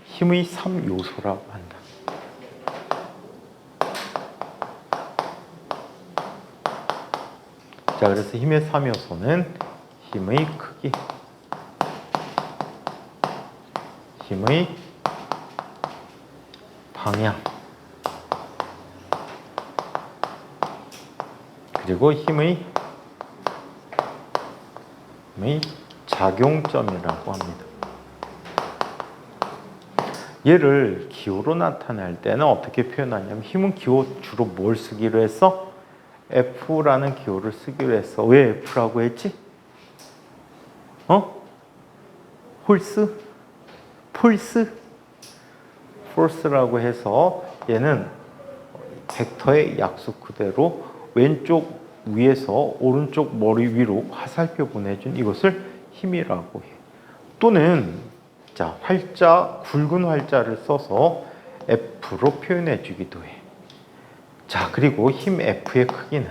힘의 3요소라고 한다. 자, 그래서 힘의 3요소는 힘의 크기, 힘의 방향, 그리고 힘의 작용점이라고 합니다. 얘를 기호로 나타낼 때는 어떻게 표현하냐면 힘은 기호 주로 뭘 쓰기로 했어? F라는 기호를 쓰기로 했어. 왜 F라고 했지? 홀스? 폴스? 폴스라고 해서 얘는 벡터의 약속 그대로 왼쪽 위에서 오른쪽 머리 위로 화살표 보내준 이것을 힘이라고 해. 또는 활자, 굵은 활자를 써서 F로 표현해 주기도 해. 자, 그리고 힘 F의 크기는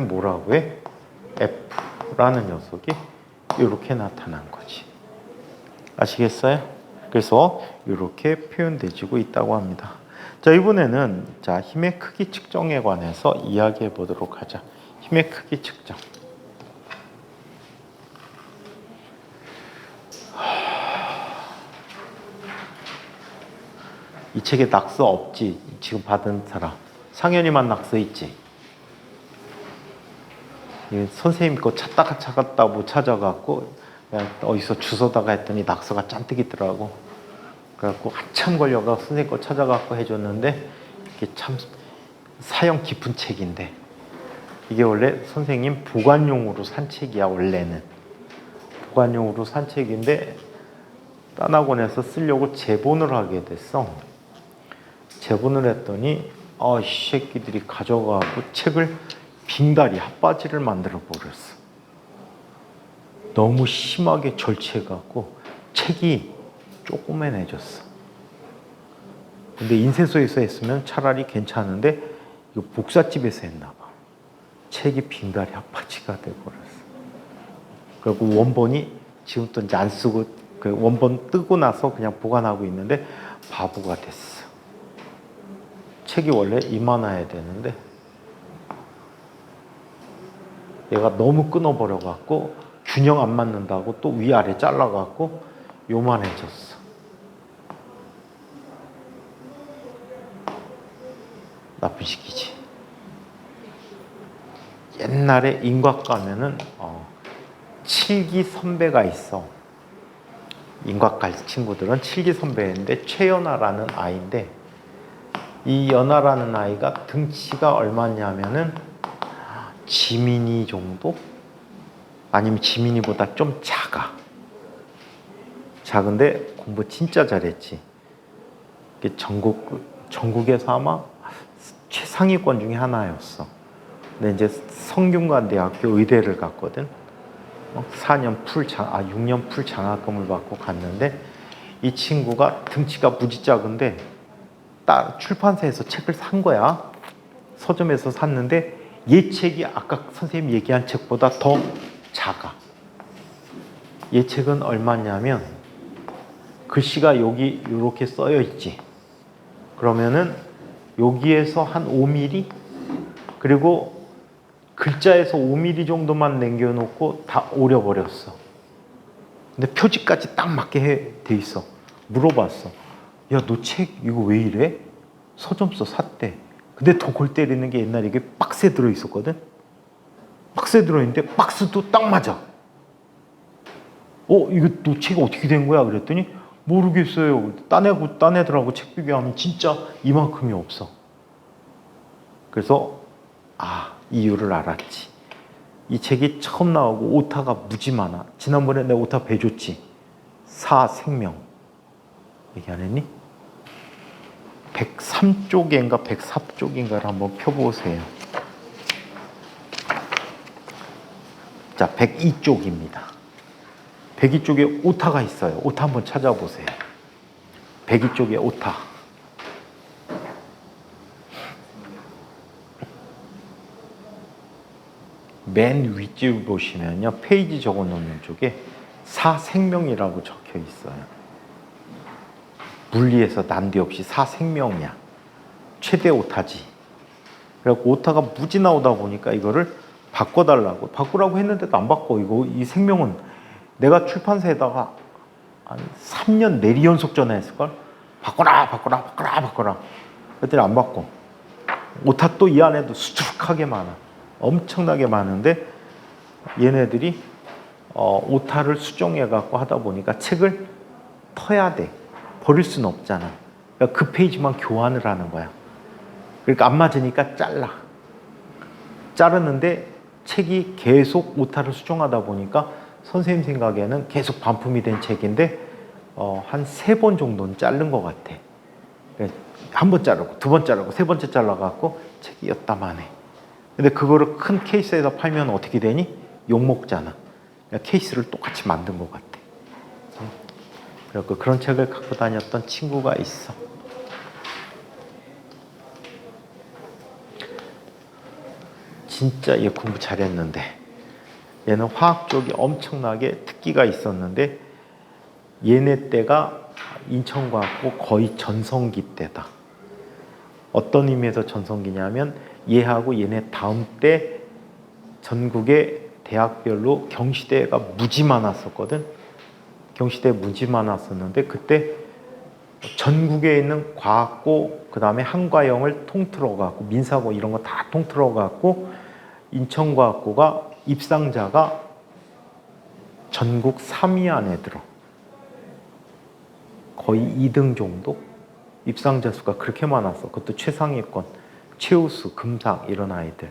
뭐라고 해? F라는 녀석이 이렇게 나타난 거지. 아시겠어요? 그래서 이렇게 표현되지고 있다고 합니다. 자, 이번에는 힘의 크기 측정에 관해서 이야기해 보도록 하자. 힘의 크기 측정. 이 책에 낙서 없지? 지금 받은 사람. 상현이만 낙서 있지? 선생님 거 찾다가 못 찾아갖고 그냥 어디서 주워다가 했더니 낙서가 잔뜩 있더라고. 그래갖고 한참 걸려가 선생님 거 찾아갖고 해줬는데 이게 참 사용 깊은 책인데 이게 원래 선생님 보관용으로 산 책이야. 원래는 보관용으로 산 책인데 딴 학원에서 쓰려고 제본을 하게 됐어. 제본을 했더니 이 새끼들이 가져가고 책을 빙다리 핫바지를 만들어 버렸어. 너무 심하게 절취해갖고 책이 조그만해졌어. 근데 인쇄소에서 했으면 차라리 괜찮은데 이거 복사집에서 했나 봐. 책이 빙다리 핫바지가 돼버렸어. 그리고 원본이 지금 또 이제 안 쓰고 그 원본 뜨고 나서 그냥 보관하고 있는데 바보가 됐어. 책이 원래 이만해야 되는데 얘가 너무 끊어버려갖고 균형 안 맞는다고 또 위아래 잘라갖고 요만해졌어. 나쁜 시기지. 옛날에 인과과 가면은 7기 선배가 있어. 인과과 친구들은 7기 선배인데 최연아라는 아이인데, 이 연아라는 아이가 등치가 얼마냐면은 지민이 정도? 아니면 지민이보다 좀 작아. 작은데 공부 진짜 잘했지. 전국에서 아마 최상위권 중에 하나였어. 근데 이제 성균관대학교 의대를 갔거든. 6년 풀 장학금을 받고 갔는데, 이 친구가 등치가 무지 작은데 출판사에서 책을 산 거야. 서점에서 샀는데 얘 책이 아까 선생님이 얘기한 책보다 더 작아. 얘 책은 얼마냐면, 글씨가 여기 이렇게 써여 있지. 그러면은 여기에서 한 5mm, 그리고 글자에서 5mm 정도만 남겨놓고 다 오려버렸어. 근데 표지까지 딱 맞게 돼 있어. 물어봤어. 야, 너 책 이거 왜 이래? 서점서 샀대. 근데 더 골 때리는 게, 옛날에 이게 박스에 들어있었거든? 박스에 들어있는데 박스도 딱 맞아. 이거 너 책 어떻게 된 거야? 그랬더니 모르겠어요. 딴 애들하고 책 비교하면 진짜 이만큼이 없어. 그래서 이유를 알았지. 이 책이 처음 나오고 오타가 무지 많아. 지난번에 내가 오타 배줬지. 사생명 얘기 안 했니? 103쪽인가 104쪽인가를 한번 펴보세요. 자, 102쪽입니다. 102쪽에 오타가 있어요. 오타 한번 찾아보세요. 102쪽에 오타. 맨 윗줄 보시면요, 페이지 적어 놓는 쪽에 사생명이라고 적혀 있어요. 물리에서 난데없이 사생명이야. 최대 오타지. 그래갖고 오타가 무지 나오다 보니까 이거를 바꾸라고 했는데도 안 바꿔. 이 생명은 내가 출판사에다가 한 3년 내리 연속 전화했을걸? 바꿔라. 그랬더니 안 바꿔. 오타 또 이 안에도 수두룩하게 많아. 엄청나게 많은데, 얘네들이 오타를 수정해갖고 하다 보니까 책을 터야 돼. 버릴 수는 없잖아. 그러니까 그 페이지만 교환을 하는 거야. 그러니까 안 맞으니까 자르는데 책이 계속 오타를 수정하다 보니까 선생님 생각에는 계속 반품이 된 책인데 한 3번 정도는 자른 것 같아. 한 번 자르고, 2번 자르고, 3번째 잘라갖고 책이 였다만 해. 근데 그거를 큰 케이스에다 팔면 어떻게 되니? 욕먹잖아. 그러니까 케이스를 똑같이 만든 것 같아. 그래서 그런 책을 갖고 다녔던 친구가 있어. 진짜 얘 공부 잘했는데, 얘는 화학 쪽이 엄청나게 특기가 있었는데, 얘네 때가 인천과학고 거의 전성기 때다. 어떤 의미에서 전성기냐면, 얘하고 얘네 다음 때 전국의 대학별로 경시대가 무지 많았었거든. 경시대 무지 많았었는데, 그때 전국에 있는 과학고, 그 다음에 한과형을 통틀어갖고, 민사고 이런 거 다 통틀어갖고, 인천과학고가 입상자가 전국 3위 안에 들어. 거의 2등 정도? 입상자 수가 그렇게 많았어. 그것도 최상위권, 최우수, 금상 이런 아이들.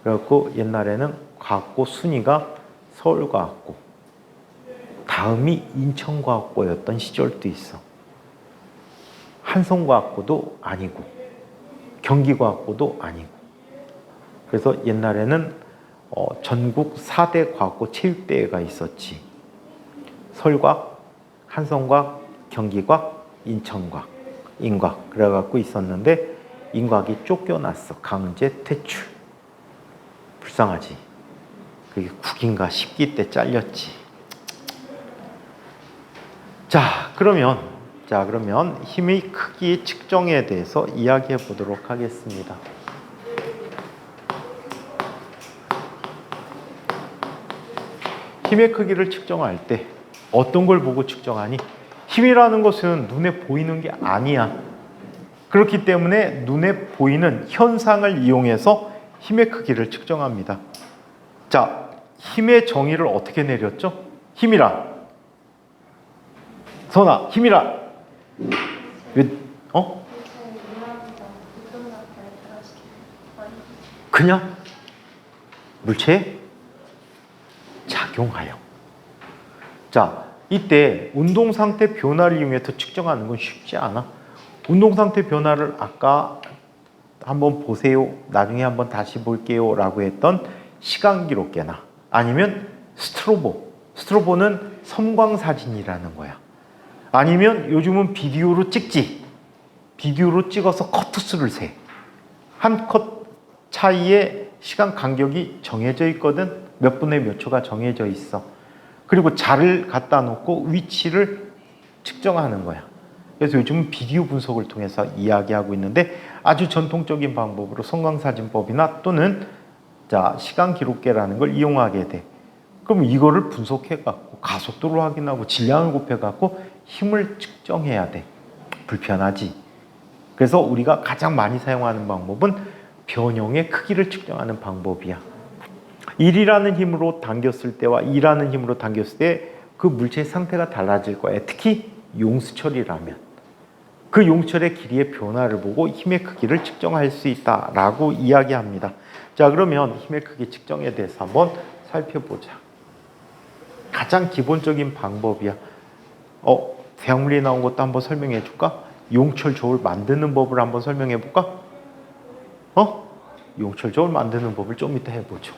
그래갖고 옛날에는 과학고 순위가 서울과학고, 다음이 인천과학고였던 시절도 있어. 한성과학고도 아니고 경기과학고도 아니고. 그래서 옛날에는 전국 4대 과학고 체육대회가 있었지. 서울과학, 한성과학, 경기과학, 인천과학, 인과학. 그래갖고 있었는데, 인과학이 쫓겨났어. 강제 퇴출. 불쌍하지. 그게 9기인가 10기 때 잘렸지. 자, 그러면 힘의 크기 측정에 대해서 이야기해 보도록 하겠습니다. 힘의 크기를 측정할 때 어떤 걸 보고 측정하니? 힘이라는 것은 눈에 보이는 게 아니야. 그렇기 때문에 눈에 보이는 현상을 이용해서 힘의 크기를 측정합니다. 자, 힘의 정의를 어떻게 내렸죠? 힘이라. 선아, 힘이라. 그냥 물체에 작용하여. 자, 이때 운동 상태 변화를 이용해서 측정하는 건 쉽지 않아. 운동 상태 변화를 아까 한번 보세요, 나중에 한번 다시 볼게요 라고 했던 시간 기록계나 아니면 스트로보는 섬광사진이라는 거야. 아니면 요즘은 비디오로 찍지. 비디오로 찍어서 커트수를 세. 한 컷 차이에 시간 간격이 정해져 있거든. 몇 분에 몇 초가 정해져 있어. 그리고 자를 갖다 놓고 위치를 측정하는 거야. 그래서 요즘은 비디오 분석을 통해서 이야기하고 있는데 아주 전통적인 방법으로 섬광사진법이나 또는 자, 시간 기록계라는 걸 이용하게 돼. 그럼 이거를 분석해 갖고 가속도를 확인하고 질량을 곱해 갖고 힘을 측정해야 돼. 불편하지. 그래서 우리가 가장 많이 사용하는 방법은 변형의 크기를 측정하는 방법이야. 1이라는 힘으로 당겼을 때와 2라는 힘으로 당겼을 때 그 물체의 상태가 달라질 거야. 특히 용수철이라면. 그 용철의 길이의 변화를 보고 힘의 크기를 측정할 수 있다라고 이야기합니다. 자, 그러면 힘의 크기 측정에 대해서 한번 살펴보자. 가장 기본적인 방법이야. 대학물리 나온 것도 한번 설명해 줄까? 용철 저울 만드는 법을 한번 설명해 볼까? 용철 저울 만드는 법을 좀 이따 해보죠.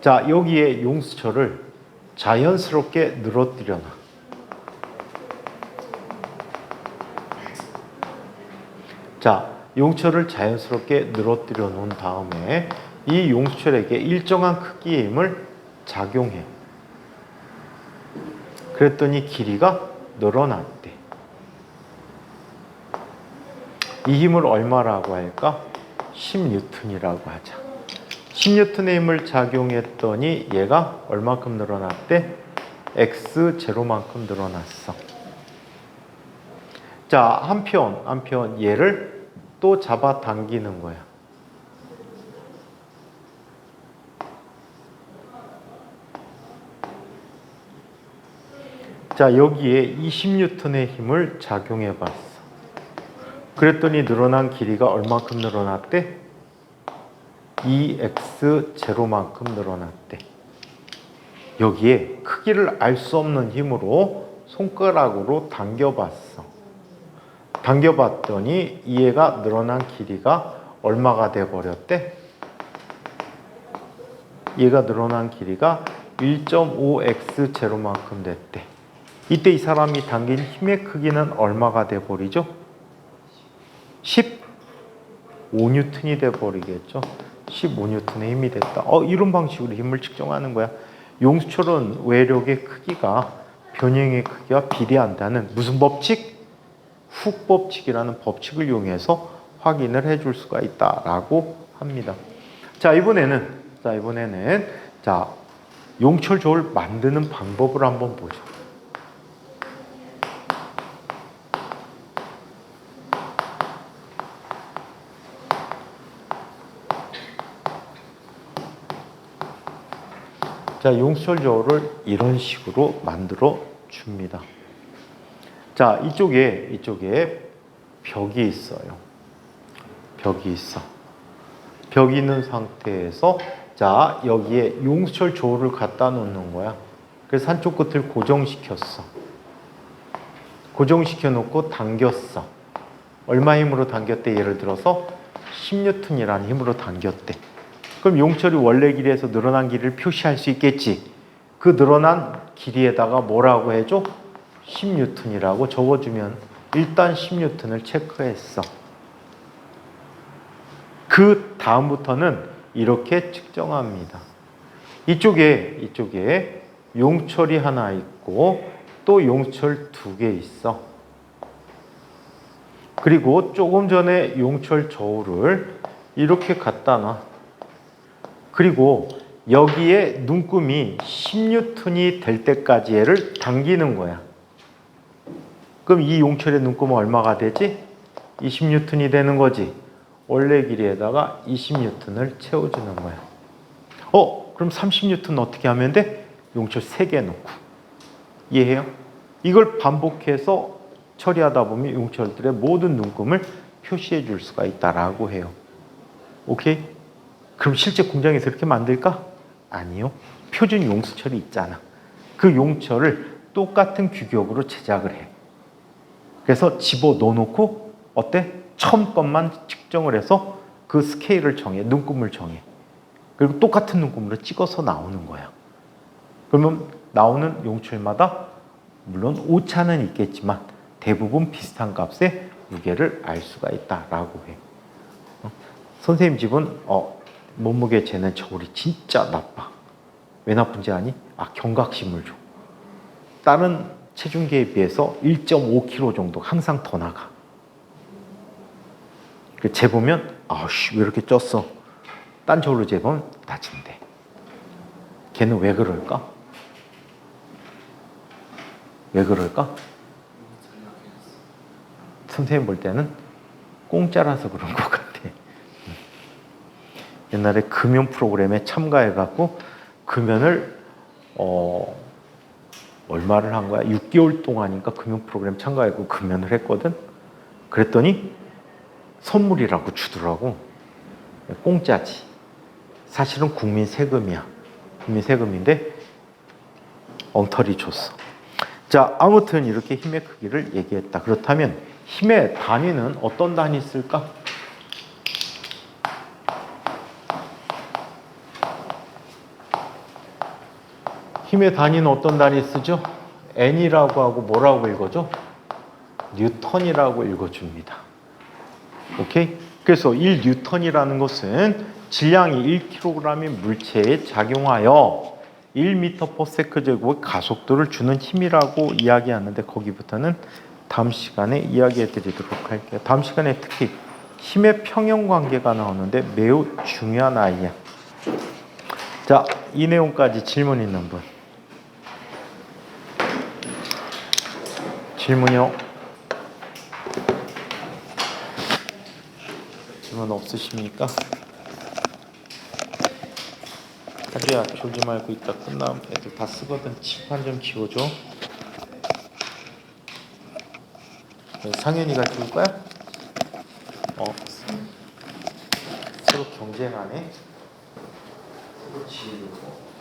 자, 여기에 용수철을 자연스럽게 늘어뜨려 놔. 자, 용철을 자연스럽게 늘어뜨려 놓은 다음에 이 용수철에게 일정한 크기의 힘을 작용해. 그랬더니 길이가 늘어났대. 이 힘을 얼마라고 할까? 10N이라고 하자. 10N의 힘을 작용했더니 얘가 얼마큼 늘어났대? X0만큼 늘어났어. 자, 한편 얘를 또 잡아당기는 거야. 자, 여기에 20N의 힘을 작용해 봤어. 그랬더니 늘어난 길이가 얼마큼 늘어났대? 2x0만큼 늘어났대. 여기에 크기를 알 수 없는 힘으로 손가락으로 당겨봤어. 당겨봤더니 얘가 늘어난 길이가 얼마가 돼버렸대? 얘가 늘어난 길이가 1.5x0만큼 됐대. 이때 이 사람이 당긴 힘의 크기는 얼마가 돼버리죠? 15N이 돼버리겠죠. 15N의 힘이 됐다. 이런 방식으로 힘을 측정하는 거야. 용수철은 외력의 크기가 변형의 크기와 비례한다는 무슨 법칙? 훅 법칙이라는 법칙을 이용해서 확인을 해줄 수가 있다라고 합니다. 자, 이번에는 용철 저울 만드는 방법을 한번 보죠. 자, 용수철 저울을 이런 식으로 만들어 줍니다. 자, 이쪽에 벽이 있어요. 벽이 있어. 벽이 있는 상태에서 자, 여기에 용수철 저울을 갖다 놓는 거야. 그래서 한쪽 끝을 고정시켰어. 고정시켜 놓고 당겼어. 얼마 힘으로 당겼대? 예를 들어서 10N이라는 힘으로 당겼대. 그럼 용철이 원래 길이에서 늘어난 길이를 표시할 수 있겠지. 그 늘어난 길이에다가 뭐라고 해줘? 10N이라고 적어주면 일단 10N을 체크했어. 그 다음부터는 이렇게 측정합니다. 이쪽에 용철이 하나 있고 또 용철 2개 있어. 그리고 조금 전에 용철 저울을 이렇게 갖다 놔. 그리고 여기에 눈금이 10N이 될 때까지 얘를 당기는 거야. 그럼 이 용철의 눈금은 얼마가 되지? 20N이 되는 거지. 원래 길이에다가 20N을 채워주는 거야. 그럼 30N 어떻게 하면 돼? 용철 3개 놓고. 이해해요? 이걸 반복해서 처리하다 보면 용철들의 모든 눈금을 표시해 줄 수가 있다라고 해요. 오케이? 그럼 실제 공장에서 이렇게 만들까? 아니요. 표준 용수철이 있잖아. 그 용철을 똑같은 규격으로 제작을 해. 그래서 집어 넣어놓고 어때? 처음 것만 측정을 해서 그 스케일을 정해, 눈금을 정해. 그리고 똑같은 눈금으로 찍어서 나오는 거야. 그러면 나오는 용철마다 물론 오차는 있겠지만 대부분 비슷한 값의 무게를 알 수가 있다라고 해. 선생님 집은 몸무게 재는 저울이 진짜 나빠. 왜 나쁜지 아니? 경각심을 줘. 다른 체중계에 비해서 1.5kg 정도 항상 더 나가. 재보면 왜 이렇게 쪘어? 딴 저울로 재보면 낮은데. 걔는 왜 그럴까? 왜 그럴까? 선생님 볼 때는 공짜라서 그런 것 같아. 옛날에 금연 프로그램에 참가해갖고 금연을 얼마를 한 거야? 6개월 동안인가 금연 프로그램 참가하고 금연을 했거든. 그랬더니 선물이라고 주더라고. 공짜지. 사실은 국민 세금이야. 국민 세금인데 엉터리 줬어. 자, 아무튼 이렇게 힘의 크기를 얘기했다. 그렇다면 힘의 단위는 어떤 단위 쓸까? 힘의 단위는 어떤 단위 쓰죠? N이라고 하고 뭐라고 읽어줘? 뉴턴이라고 읽어줍니다. 오케이? 그래서 1뉴턴이라는 것은 질량이 1kg의 물체에 작용하여 1m/s 제곱의 가속도를 주는 힘이라고 이야기하는데 거기부터는 다음 시간에 이야기해 드리도록 할게요. 다음 시간에 특히 힘의 평형 관계가 나오는데 매우 중요한 아이야. 자, 이 내용까지 질문 있는 분. 질문이요? 질문 없으십니까? 하주야, 졸지 말고 이따 끝나면 애들 다 쓰거든. 칠판 좀 지워줘. 상현이가 지울 거야? 서로 경쟁하네. 서로 지우고.